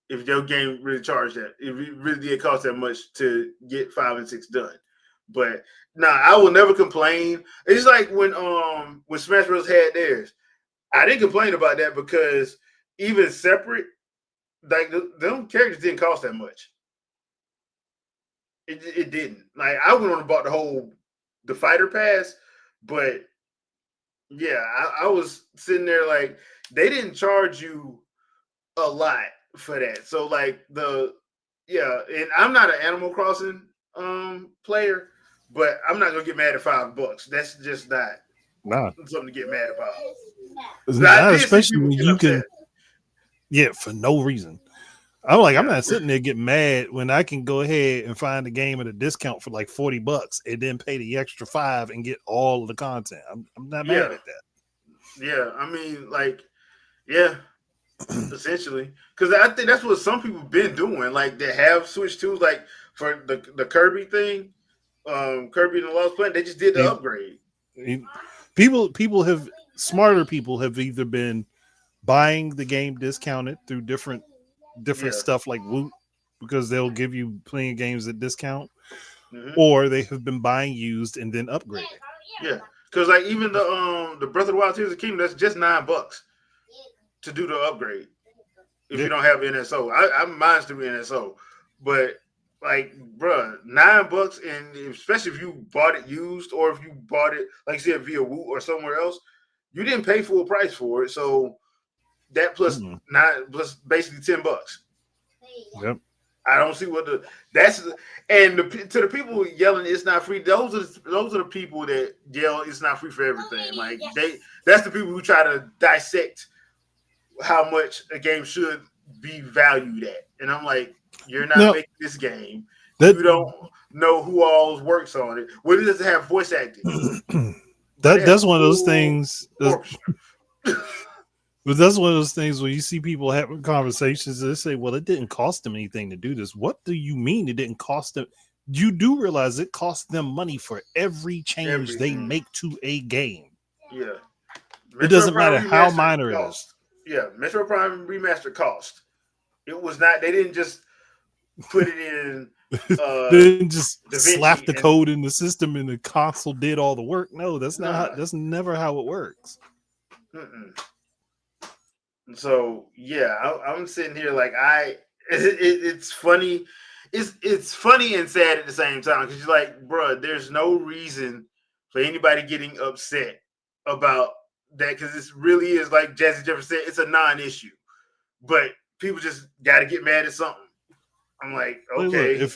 S1: If your game really charged that, if it really did cost that much to get 5 and 6 done. But nah, I will never complain. It's like when Smash Bros had theirs. I didn't complain about that because even separate, like them characters didn't cost that much. It didn't. Like I went on and bought the fighter pass, but yeah, I was sitting there like they didn't charge you a lot for that. So like and I'm not an Animal Crossing player, but I'm not gonna get mad at $5. That's just not
S2: Nah,
S1: something to get mad about. But I
S2: not
S1: did see
S2: especially
S1: people
S2: when
S1: get
S2: you
S1: upset.
S2: can. Yeah, for no reason. I'm
S1: Yeah,
S2: not sitting there getting mad when I can go ahead and find the game at a discount for like $40 and then pay the extra $5 and get all of the content. I'm not mad
S1: yeah,
S2: at that.
S1: yeah. I mean, like, yeah, essentially, because I think that's what some people been doing. Like, they have switched to, like, for the Kirby thing, Kirby and the Lost Planet. They just did the
S2: He-
S1: upgrade.
S2: he- people have smarter people have either been buying the game discounted through different
S1: Yeah.
S2: stuff like Woot because they'll give you plenty of games at discount,
S1: Hmm.
S2: or they have been buying used and then upgrading.
S1: Yeah. Because like even the Breath of the Wild Tears of the Kingdom, that's just $9 to do the upgrade if
S2: Yeah.
S1: you don't have NSO. I mine's to be NSO, but like, bruh, $9, and especially if you bought it used or if you bought it like you said via Woot or somewhere else, you didn't pay full price for it. So that plus
S2: Mm-mm.
S1: nine plus basically $10.
S2: Yep.
S1: I don't see what that's and to the people yelling it's not free. Those are the people that yell it's not free for everything. Like that's the people who try to dissect how much a game should be valued at. And I'm like, you're not
S2: Now
S1: making this game.
S2: that
S1: You don't know who all works on it. Well, it doesn't have voice acting, but it has
S2: that's
S1: a
S2: one of those
S1: full
S2: things.
S1: orchestra.
S2: But that's one of those things where you see people having conversations and they say, well, it didn't cost them anything to do this. What do you mean it didn't cost them? You do realize it costs them money for every change they
S1: Everything.
S2: make to a game.
S1: Yeah.
S2: It
S1: Metro
S2: doesn't
S1: Prime
S2: matter how
S1: Remastered
S2: minor it is.
S1: cost. Yeah, Metro Prime Remastered cost. It was not. They didn't just put it in
S2: They didn't just
S1: Da
S2: slap
S1: Vinci
S2: the
S1: and
S2: code in the system and the console did all the work. No, that's not how,
S1: nah.
S2: that's never how it works.
S1: Mm-mm. So yeah, I'm sitting here like it's funny. It's funny and sad at the same time because you're like, bro, there's no reason for anybody getting upset about that because this really is like Jazzy Jefferson said, it's a non-issue. But people just got to get mad at something. I'm like,
S2: Like, look,
S1: okay,
S2: if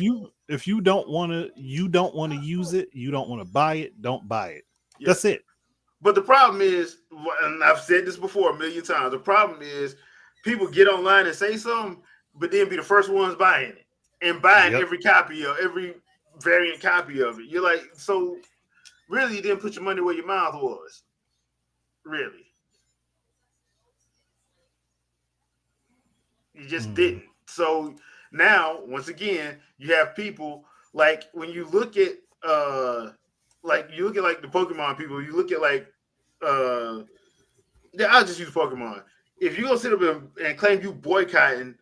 S2: you don't want to use it, you don't want to buy it, don't buy it.
S1: yeah.
S2: That's it.
S1: But the problem is, and I've said this before a million times, the problem is people get online and say something, but then be the first ones buying it and buying
S2: Yep.
S1: every variant copy of it. You're like, so really you didn't put your money where your mouth was. Really. You just
S2: Mm.
S1: didn't. So now, once again, you have people like when you look at like the Pokemon people, you look at like uh yeah, I'll just use Pokemon. If you go sit up and claim you boycotting,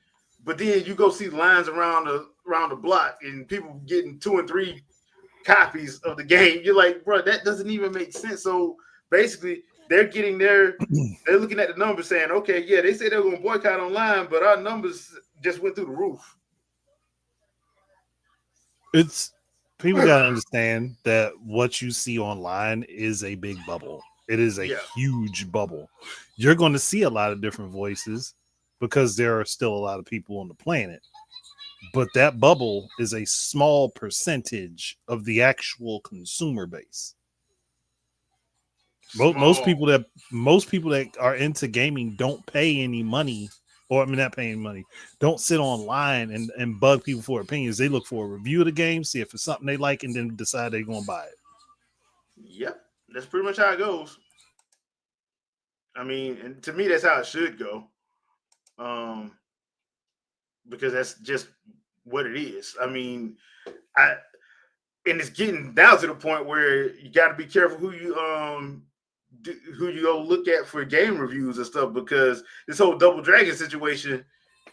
S1: but then you go see lines around the block and people getting 2 and 3 copies of the game, you're like, bro, that doesn't even make sense. So basically, they're looking at the numbers saying, okay, yeah, they say they're going to boycott online, but our numbers just went through the roof.
S2: It's people gotta understand that what you see online is a big bubble. It is a
S1: Yeah,
S2: huge bubble. You're going to see a lot of different voices because there are still a lot of people on the planet. But that bubble is a small percentage of the actual consumer base. Most
S1: small.
S2: most people that are into gaming don't pay any money, or I mean not paying money, don't sit online and bug people for opinions. They look for a review of the game, see if it's something they like, and then decide they're gonna buy it.
S1: Yep, that's pretty much how it goes. I mean, and to me, that's how it should go. Um, because that's just what it is. I mean, I and it's getting down to the point where you got to be careful who you go look at for game reviews and stuff because this whole Double Dragon situation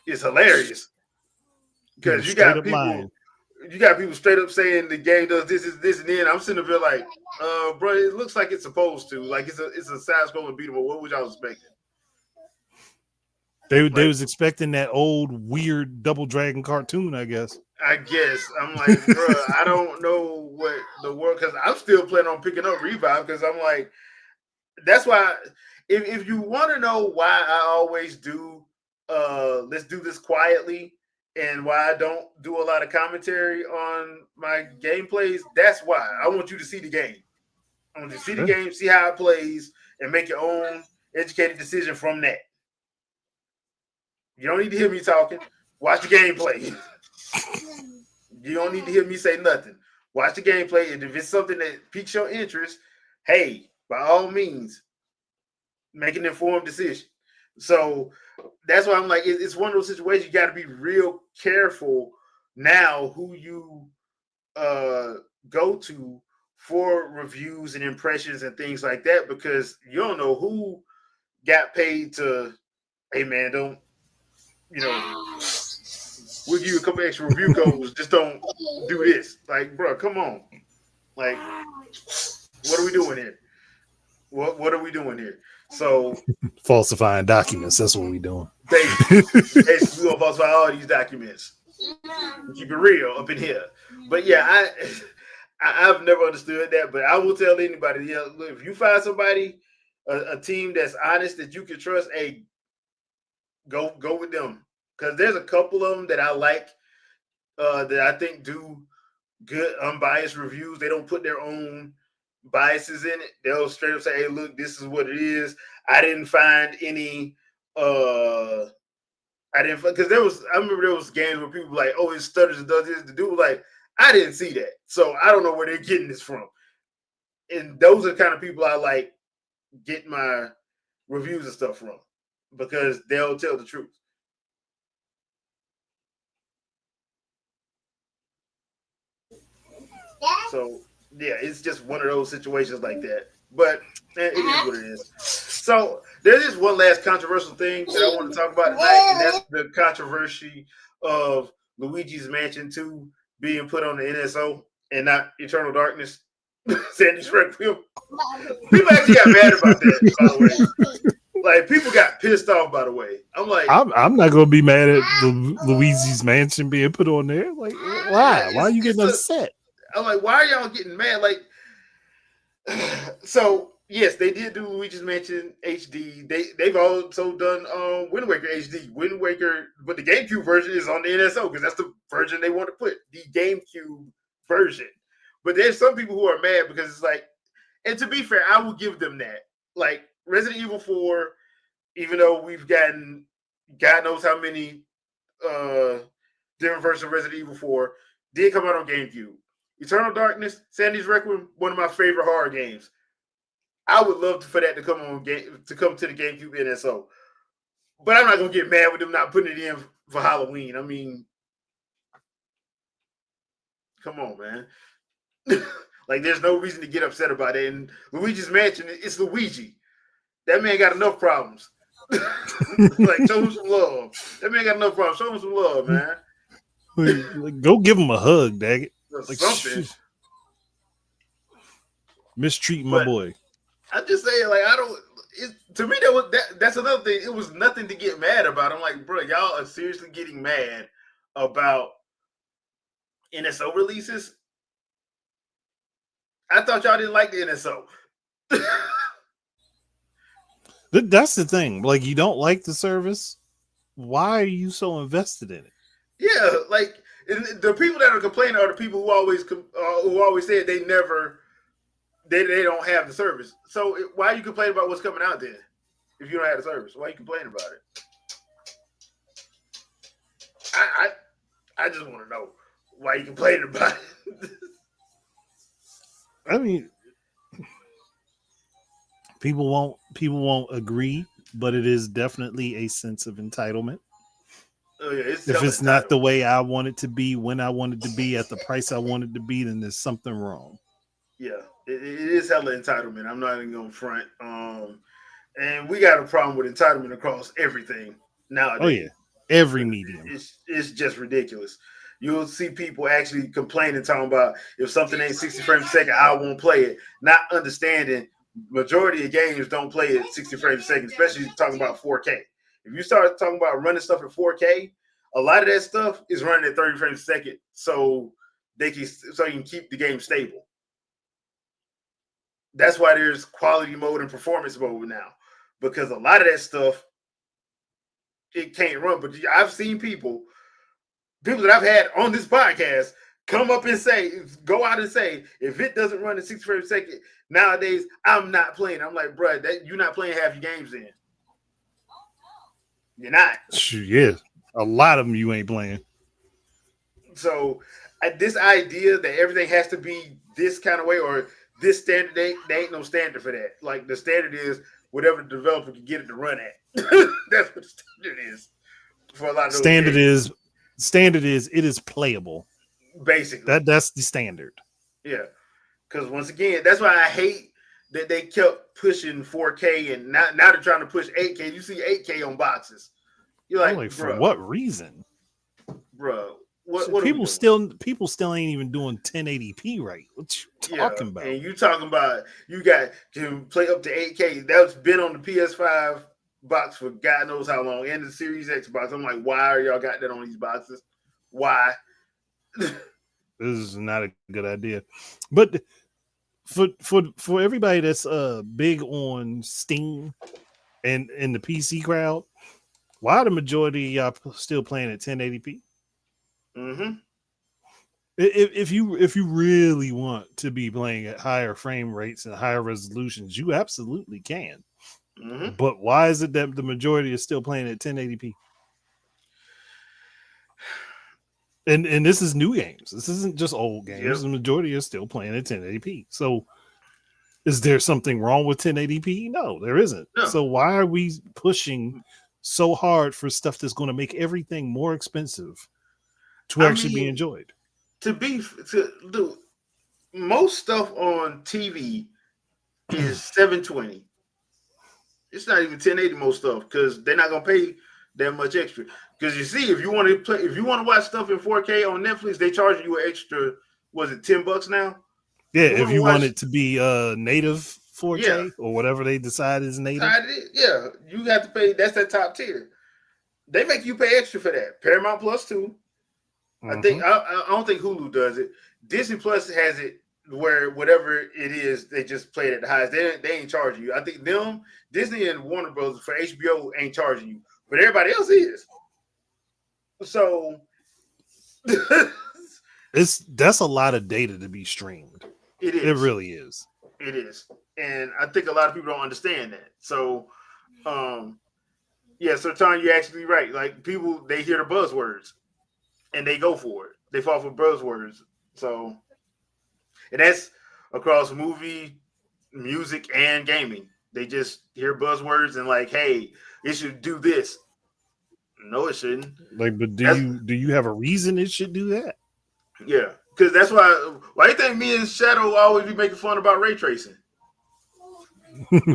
S1: is hilarious
S2: People
S1: because
S2: straight up lying.
S1: you got people straight up saying the game does this and then I'm sitting there like bro, it looks like it's supposed to, like it's a side scrolling beat 'em up. What was y'all expecting?
S2: They
S1: Like,
S2: was expecting that old weird Double Dragon cartoon, I guess.
S1: I guess I'm like, bro, I don't know what the world because I'm still planning on picking up Revive because I'm like, that's why if you want to know why I always do let's do this quietly and why I don't do a lot of commentary on my gameplays. That's why I want you to see the game. I want you to see the
S2: Sure.
S1: game, see how it plays, and make your own educated decision from that. You don't need to hear me talking. Watch the gameplay. You don't need to hear me say nothing. Watch the gameplay, and if it's something that piques your interest, hey, by all means, make an informed decision. So that's why I'm like, it's one of those situations you got to be real careful now who you uh, go to for reviews and impressions and things like that, because you don't know who got paid to. Hey man, don't you know? We'll give you a couple extra review codes. Just don't do this. Like, bro, come on. Like, what are we doing here? What are we doing here? So
S2: Falsifying documents. That's what we doing.
S1: basically, we gonna falsify all these documents. Keep it real up in here. But yeah, I've never understood that. But I will tell anybody, yeah, look, if you find somebody, a team that's honest that you can trust, hey, go with them. Because there's a couple of them that I like, that I think do good unbiased reviews. They don't put their own biases in it. They'll straight up say, "Hey, look, this is what it is." I didn't find any. I didn't, because I remember there was games where people were like, "Oh, it stutters and does this." The dude was like, "I didn't see that," so I don't know where they're getting this from. And those are the kind of people I like get my reviews and stuff from, because they'll tell the truth. So yeah, it's just one of those situations like that. But it is what it is. So there is one last controversial thing that I want to talk about tonight, and that's the controversy of Luigi's Mansion 2 being put on the NSO and not Eternal Darkness. Sandy's Requiem. People actually got mad about that, by the way. Like, people got pissed off, by the way. I'm like,
S2: I'm not gonna be mad at the Luigi's Mansion being put on there. Like, why? Why are you getting upset?
S1: I'm like, why are y'all getting mad? Like, so yes, they did do Luigi's Mansion HD. They've also done Wind Waker HD. Wind Waker, but the GameCube version is on the NSO because that's the version they want to put, the GameCube version. But there's some people who are mad because it's like, and to be fair, I will give them that. Like Resident Evil 4, even though we've gotten God knows how many different versions of Resident Evil 4, did come out on GameCube. Eternal Darkness, Sandy's Requiem, one of my favorite horror games. I would love for that to come to the GameCube NSO, but I'm not gonna get mad with them not putting it in for Halloween. I mean, come on, man. Like, there's no reason to get upset about it. And Luigi's Mansion, it's Luigi. That man got enough problems. Like, show him some love. That man got enough problems. Show him some love, man.
S2: Like, go give him a hug, dang it. Like,
S1: something.
S2: Mistreating my boy.
S1: I'm just saying, like, I don't. To me, that's another thing. It was nothing to get mad about. I'm like, bro, y'all are seriously getting mad about NSO releases. I thought y'all didn't like the NSO.
S2: That's the thing. Like, you don't like the service. Why are you so invested in it?
S1: Yeah, like, the people that are complaining are the people who always said they don't have the service. So why are you complaining about what's coming out then? If you don't have the service, why are you complaining about it? I just want to know why you complaining about it.
S2: I mean, people won't agree, but it is definitely a sense of entitlement.
S1: Oh, yeah,
S2: if it's not the way I want it to be, when I want it to be, at the price I want it to be, then there's something wrong.
S1: Yeah, it is hella entitlement. I'm not even gonna front. And we got a problem with entitlement across everything nowadays.
S2: Oh yeah, every medium.
S1: It's just ridiculous. You'll see people actually complaining, talking about if something ain't 60 frames a second, I won't play it. Not understanding majority of games don't play at 60 frames a second, especially talking about 4K. If you start talking about running stuff at 4K, a lot of that stuff is running at 30 frames a second, so you can keep the game stable. That's why there's quality mode and performance mode now, because a lot of that stuff it can't run. But I've seen people people that I've had on this podcast come up and go out and say, if it doesn't run at 60 frames per second nowadays, I'm not playing. I'm like, bro, you're not playing half your games then. You're not.
S2: Yeah, a lot of them you ain't playing.
S1: So this idea that everything has to be this kind of way or this standard, they ain't no standard for that. Like the standard is whatever the developer can get it to run at. That's what the standard is for a lot of those games.
S2: Standard is it is playable.
S1: Basically,
S2: that's the standard.
S1: Yeah, because once again, that's why I hate that they kept pushing 4K and now they're trying to push 8K. You see 8K on boxes. You're like,
S2: for what reason,
S1: bro?
S2: What people still ain't even doing 1080p right. What you talking about?
S1: And you talking about you got to play up to 8K. That's been on the PS5 box for God knows how long, and the Series X box. I'm like, why are y'all got that on these boxes? Why?
S2: This is not a good idea. But for everybody that's big on Steam and in the PC crowd, why the majority of y'all still playing at 1080p?
S1: Mm-hmm.
S2: If you really want to be playing at higher frame rates and higher resolutions, you absolutely can.
S1: Mm-hmm.
S2: But why is it that the majority is still playing at 1080p? And this is new games. This isn't just old games.
S1: Yep.
S2: The majority are still playing at 1080p. So is there something wrong with 1080p? No, there isn't.
S1: No.
S2: So why are we pushing so hard for stuff that's going to make everything more expensive to actually be enjoyed?
S1: To most stuff on TV is 720. It's not even 1080 most stuff because they're not gonna pay that much extra. Because you see, if you want to watch stuff in 4K on Netflix, they charge you an extra. Was it $10 now?
S2: Yeah, if you want it to be native 4K or whatever they decide is native.
S1: Yeah, you have to pay. That's that top tier. They make you pay extra for that. Paramount Plus too. I think I don't think Hulu does it. Disney Plus has it where whatever it is, they just play it at the highest. They ain't charging you. I think Disney and Warner Bros. For HBO ain't charging you, but everybody else is. So
S2: that's a lot of data to be streamed.
S1: It is.
S2: It really is.
S1: It is, and I think a lot of people don't understand that. So, so Tom, you're actually right. Like people, they hear the buzzwords. And they go for it. They fall for buzzwords. So, and that's across movie, music, and gaming. They just hear buzzwords and like, hey, it should do this. No, it shouldn't.
S2: Like, but do you have a reason it should do that?
S1: Yeah, because that's why you think me and Shadow always be making fun about ray tracing?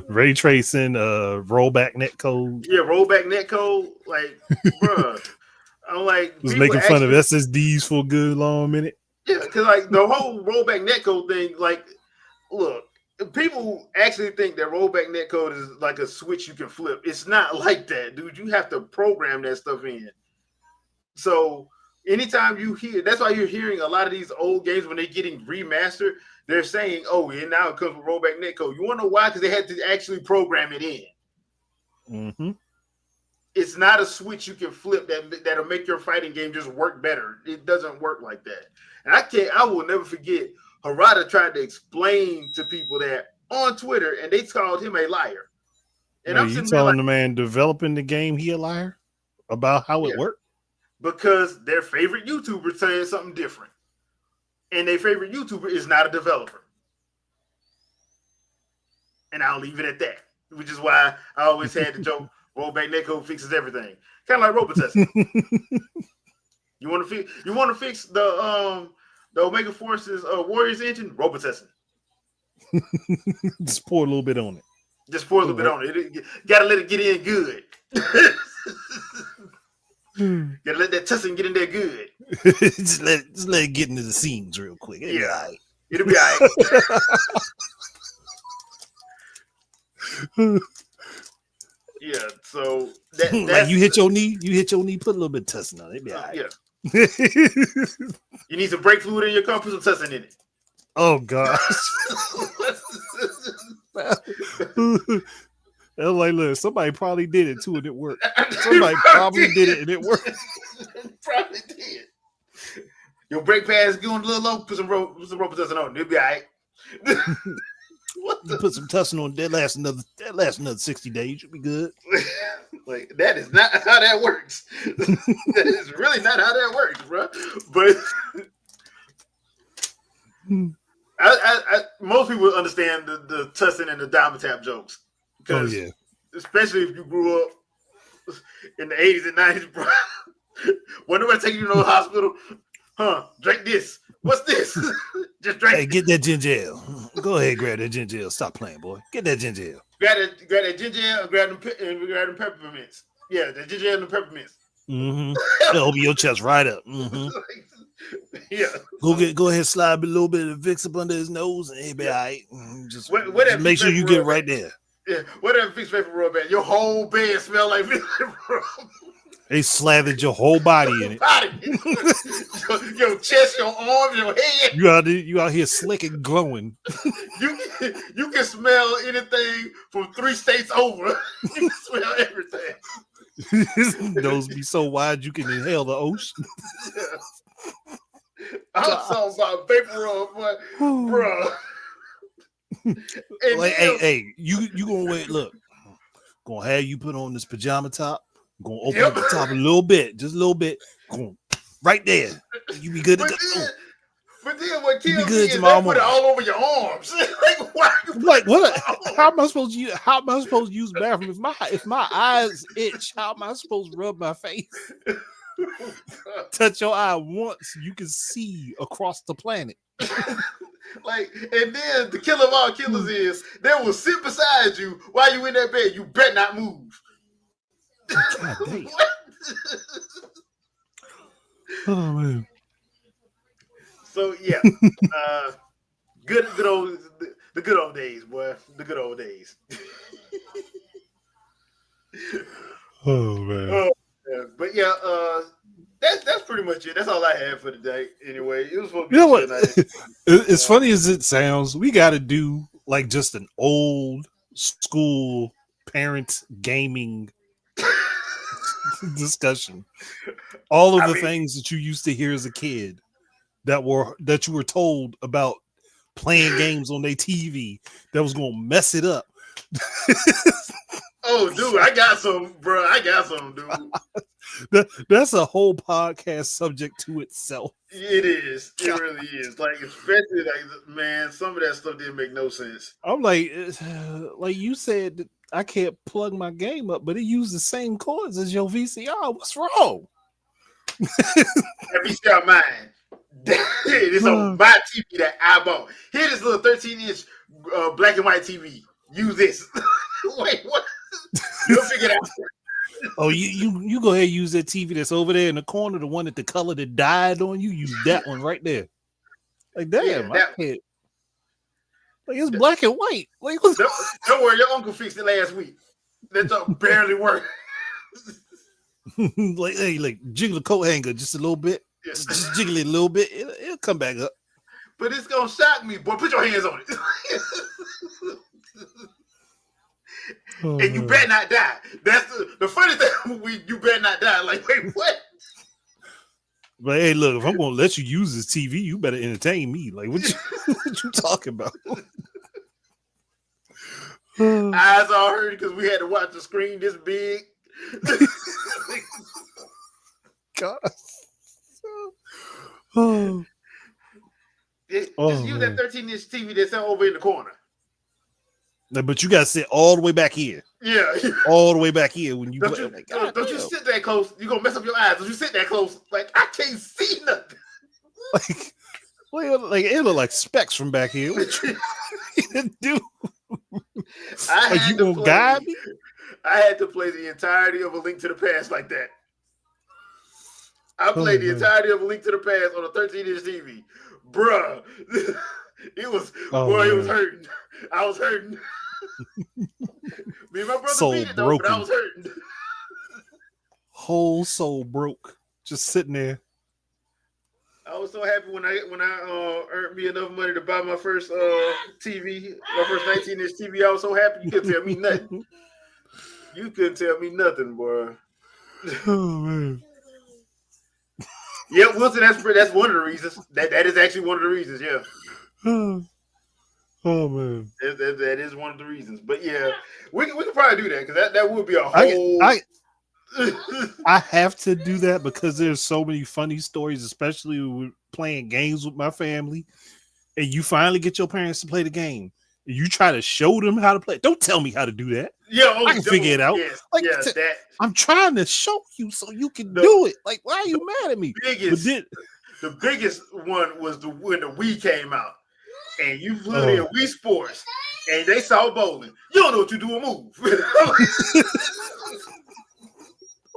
S2: Ray tracing, rollback netcode.
S1: Yeah, rollback netcode. Like, bruh. I'm like,
S2: was making fun of SSDs for a good long minute.
S1: Yeah, because like the whole rollback netcode thing, like, look, people actually think that rollback netcode is like a switch you can flip. It's not like that, dude. You have to program that stuff in. So anytime you hear, that's why you're hearing a lot of these old games when they're getting remastered, they're saying, oh, and now it comes with rollback netcode. You want to know why? Because they had to actually program it in.
S2: Mm-hmm.
S1: It's not a switch you can flip that'll make your fighting game just work better. It doesn't work like that. And I will never forget, Harada tried to explain to people that on Twitter, and they called him a liar. And
S2: I'm telling the man developing the game he a liar about how it worked?
S1: Because their favorite YouTuber saying something different. And their favorite YouTuber is not a developer. And I'll leave it at that. Which is why I always had the joke, rollback netcode fixes everything. Kind of like robot testing. You want to fix the Omega Forces Warriors engine? Robot testing.
S2: Just pour a little bit on it.
S1: Just pour a little bit on it. Gotta let it get in good. Gotta let that testing get in there good.
S2: just let it get into the seams real quick. It'll be all right.
S1: It'll be all right. Yeah, so
S2: like you hit your knee, put a little bit of testing on it. It'll be all right.
S1: Yeah. You need some brake fluid in your car, put some testing in it.
S2: Oh gosh. They're like, look, somebody probably did it too and it worked. Somebody probably did it and it worked.
S1: Probably did. Your brake pads going a little low. Put some rope adjustment on. It'll be all right. What
S2: You put some tussin on that lasts another 60 days. You'll be good.
S1: Like that is not how that works. That is really not how that works, bro. But most people understand the tussin and the diamond tap jokes.
S2: Oh yeah,
S1: especially if you grew up in the 80s and 90s, bro. When nobody taking you to the hospital, drink this. What's this? Just drink.
S2: Hey, get that ginger ale. Go ahead, grab that ginger ale. Stop playing, boy. Get that ginger ale.
S1: Grab that ginger ale and grab them peppermints. Yeah, the ginger ale and the peppermints.
S2: Mm-hmm. It'll open your chest right up. Mm-hmm.
S1: Yeah.
S2: Go ahead, slide a little bit of Vicks up under his nose, and he'll be all right. Just
S1: make
S2: sure you get it right there.
S1: Yeah, whatever fix paper rub band. Your whole bed smell like fix paper rub.
S2: They slathered your whole body in it.
S1: Your chest, your arms, your head.
S2: You out here slick and glowing.
S1: You can smell anything from 3 states over. You can smell everything.
S2: Those be so wide you can inhale the ocean.
S1: Yeah. I'm talking about vapor rub, bro.
S2: Like, hey, you gonna wait? Look, gonna have you put on this pajama top. Gonna open up the top a little bit, just a little bit. Right there, you be good.
S1: But then what kills me is they put it all over your arms.
S2: Like what? How am I supposed to use? How am I supposed to use the bathroom if my eyes itch? How am I supposed to rub my face? Touch your eye once, you can see across the planet.
S1: Like, and then the killer of all killers is they will sit beside you while you in that bed. You better not move.
S2: God damn. Oh man.
S1: So yeah, good old the good old days, boy. The good old days.
S2: Oh man.
S1: But yeah, that's pretty much it. That's all I had for today. Anyway, it was supposed to be.
S2: You know what? It's funny as it sounds. We got to do like just an old school parent gaming discussion. All of the things that you used to hear as a kid that you were told about playing games on their TV that was gonna mess it up.
S1: Oh, dude, I got some, bro. Dude.
S2: That's a whole podcast subject to itself.
S1: It is. It really is. Like, especially like, man, some of that stuff didn't make no sense.
S2: I'm like you said that I can't plug my game up, but it used the same cords as your VCR. What's wrong?
S1: That VCR mine. It's on my TV that I bought. Here, this little 13-inch black and white TV. Use this. Wait, what? You'll figure it out.
S2: Oh, you go ahead and use that TV that's over there in the corner, the one that the color that died on you. Use that one right there. Like, damn, I can't. Like, it's black and white. Like,
S1: don't worry, your uncle fixed it last week. That stuff barely worked.
S2: like jiggle the coat hanger just a little bit. Yeah. Just jiggle it a little bit. It'll come back up.
S1: But it's gonna shock me, boy. Put your hands on it. And you better not die. That's the funny thing. You better not die. Like, wait, what?
S2: But hey, look, if I'm gonna let you use this TV, you better entertain me. Like, what you talking about?
S1: Eyes all hurt because we had to watch the screen this big.
S2: God.
S1: Just use that 13-inch TV that's over in the corner.
S2: But you gotta sit all the way back here.
S1: Yeah,
S2: all the way back here when you.
S1: Don't you sit that close? You're gonna mess up your eyes. Don't you sit that close? Like, I can't see nothing.
S2: Like it look like specks from back here. What you do?
S1: You gonna guide me? I had to play the entirety of A Link to the Past like that. I played the entirety of A Link to the Past on a 13-inch TV, bruh. It was it was hurting. I was hurting. Me and my brother
S2: soul
S1: beat it though,
S2: broken.
S1: but I was hurting.
S2: Whole soul broke, just sitting there.
S1: I was so happy when I earned me enough money to buy my first TV, my first 19-inch TV. I was so happy. You couldn't tell me nothing. You couldn't tell me nothing, boy.
S2: Oh man.
S1: Yeah, Wilson. That's one of the reasons. That is actually one of the reasons. Yeah,
S2: Oh man,
S1: that is one of the reasons. But yeah, we could probably do that because that would be a
S2: I
S1: whole.
S2: I I have to do that because there's so many funny stories, especially with playing games with my family. And you finally get your parents to play the game. And you try to show them how to play. Don't tell me how to do that.
S1: Yeah,
S2: I can figure it out.
S1: yes,
S2: Like
S1: yeah, that
S2: I'm trying to show you so you can
S1: the,
S2: do it. Like, why are you mad at me?
S1: biggest the biggest one was when the Wii came out, and you put in Wii Sports, and they saw bowling. You don't know what you do a move.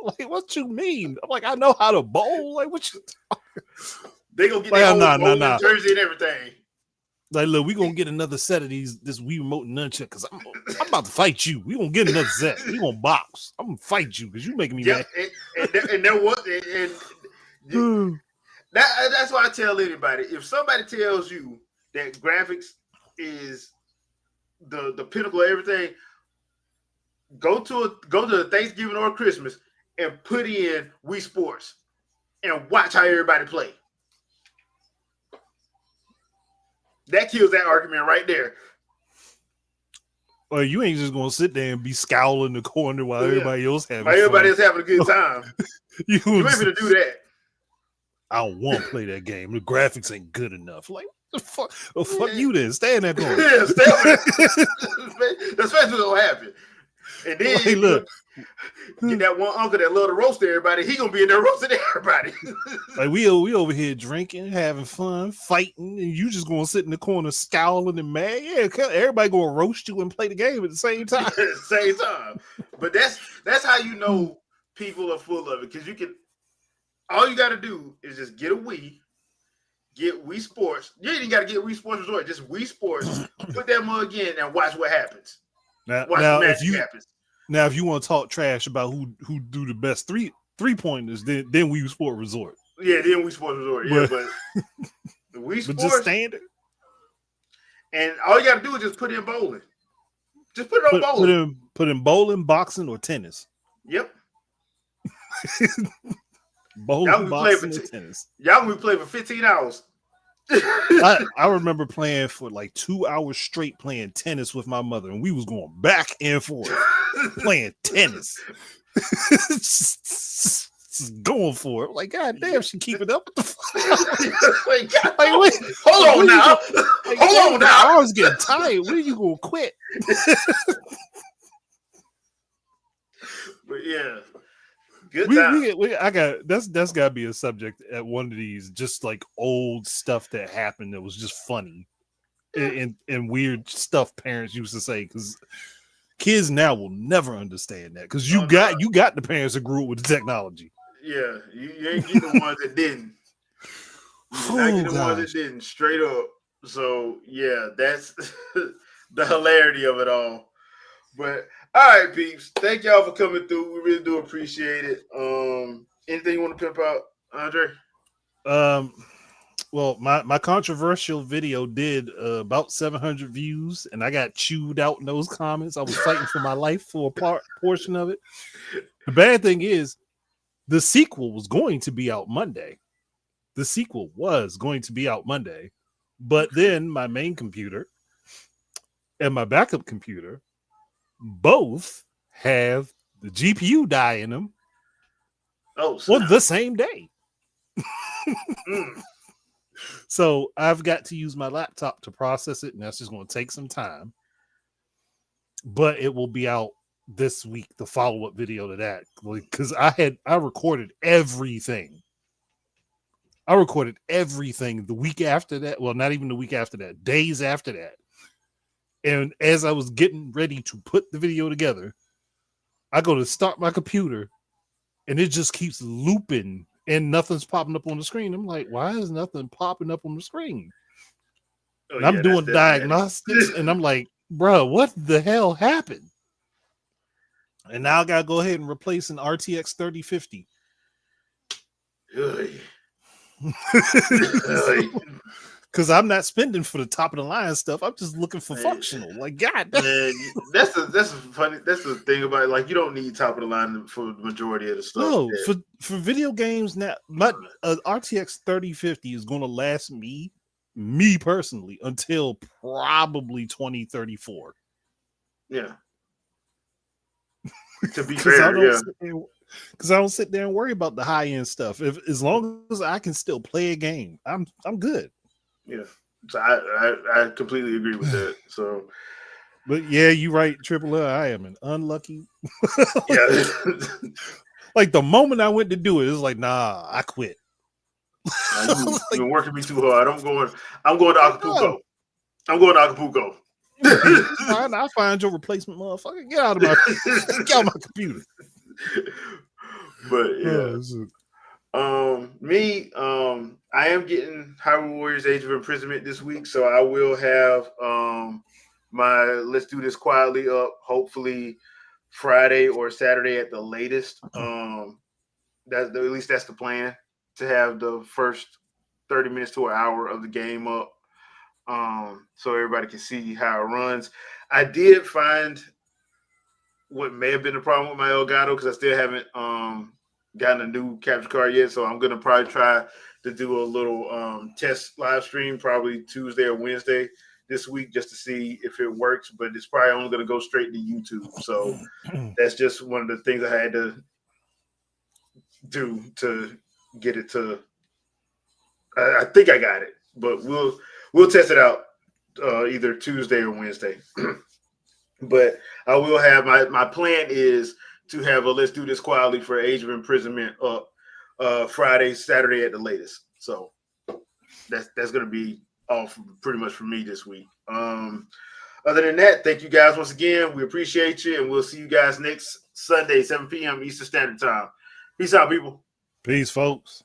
S2: Like, what you mean? I'm like, I know how to bowl. Like, what you?
S1: They gonna get their own bowling jersey and everything.
S2: Like, look, we gonna get another set of this Wii remote nunchuck because I'm about to fight you. We gonna get another set. We gonna box. I'm gonna fight you because you making me mad.
S1: And there was that's why I tell anybody, if somebody tells you that graphics is the pinnacle of everything, go to Thanksgiving or Christmas and put in Wii Sports and watch how everybody play. That kills that argument right there.
S2: Well, you ain't just gonna sit there and be scowling in the corner while everybody else having
S1: a good time.
S2: you
S1: ain't gonna do that.
S2: I don't want to play that game. The graphics ain't good enough. Like, the fuck? Well, fuck you then. Stay in that corner.
S1: Yeah, stay. That's what's gonna happen. And then
S2: hey, look,
S1: get that one uncle that love to roast everybody. He gonna be in there roasting everybody.
S2: Like we over here drinking, having fun, fighting, and you just gonna sit in the corner scowling and mad. Yeah, everybody gonna roast you and play the game at the same time.
S1: Same time. But that's how you know people are full of it, because you can. All you got to do is just get a Wii, get Wii Sports. You ain't even got to get Wii Sports Resort. Just Wii Sports. Put that mug in and watch what happens.
S2: Now, if you want to talk trash about who do the best three pointers, then Wii Sport Resort.
S1: Yeah, then Wii Sports Resort. Yeah, but the Wii Sports,
S2: just standard.
S1: And all you got to do is just put in bowling. Just put it on bowling.
S2: Put in bowling, boxing, or tennis.
S1: Yep.
S2: Bowling, boxing, or tennis.
S1: Y'all gonna be playing for 15 hours.
S2: I remember playing for like 2 hours straight playing tennis with my mother, and we was going back and forth playing tennis. just going for it. Like, God damn, she keep it up.
S1: Wait, hold on now. Hold on now.
S2: I was getting tired. When are you gonna quit?
S1: But yeah. Good time.
S2: That's gotta be a subject at one of these, just like old stuff that happened that was just funny and weird stuff parents used to say, because kids now will never understand that, because you got the parents that grew up with the technology.
S1: Yeah, you ain't get the ones that didn't. You ain't get the ones that didn't, straight up. So yeah, that's the hilarity of it all. But all right, peeps. Thank y'all for coming through. We really do appreciate it. Anything you want to pimp out, Andre?
S2: Well, my controversial video did about 700 views, and I got chewed out in those comments. I was fighting for my life for a portion of it. The bad thing is, the sequel was going to be out Monday. But then my main computer and my backup computer both have the GPU die in them on the same day. So I've got to use my laptop to process it, and that's just going to take some time. But it will be out this week, the follow-up video to that, because I recorded everything. The week after that. Well, not even the week after that, days after that. And as I was getting ready to put the video together, I go to start my computer, and it just keeps looping, and nothing's popping up on the screen. I'm like, why is nothing popping up on the screen? And I'm doing diagnostics, and I'm like, bro, what the hell happened? And now I got to go ahead and replace an RTX 3050. Because I'm not spending for the top of the line stuff. I'm just looking for
S1: Man,
S2: functional. Like, God,
S1: man, that's the thing about it. Like, you don't need top of the line for the majority of the stuff.
S2: no, for video games now, my RTX 3050 is going to last me personally until probably 2034.
S1: Yeah. To be
S2: Because
S1: fair, yeah.
S2: Because I don't sit there and worry about the high end stuff. As long as I can still play a game, I'm good.
S1: Yeah. So I completely agree with that. So,
S2: but yeah, you right, Triple L. I am an unlucky.
S1: yeah.
S2: Like the moment I went to do it, it was like, nah, I quit.
S1: You've been working me too hard. I'm going to Acapulco. I'm going to Acapulco.
S2: Fine, I'll find your replacement, motherfucker. Get out of my computer.
S1: But yeah. I am getting Hyrule Warriors Age of Imprisonment this week, so I will have my Let's Do This Quietly up hopefully Friday or Saturday at the latest. At least that's the plan, to have the first 30 minutes to an hour of the game up, so everybody can see how it runs. I did find what may have been the problem with my Elgato, because I still haven't gotten a new capture card yet, so I'm gonna probably try to do a little test live stream probably Tuesday or Wednesday this week, just to see if it works. But it's probably only gonna go straight to YouTube, so that's just one of the things I had to do to get it to. I think I got it, but we'll test it out either Tuesday or Wednesday. But I will have my plan is to have a Let's Do This Quietly for Age of Imprisonment up Friday, Saturday at the latest. So that's going to be all pretty much for me this week. Other than that, thank you guys once again. We appreciate you, and we'll see you guys next Sunday, 7 p.m. Eastern Standard Time. Peace out, people.
S2: Peace, folks.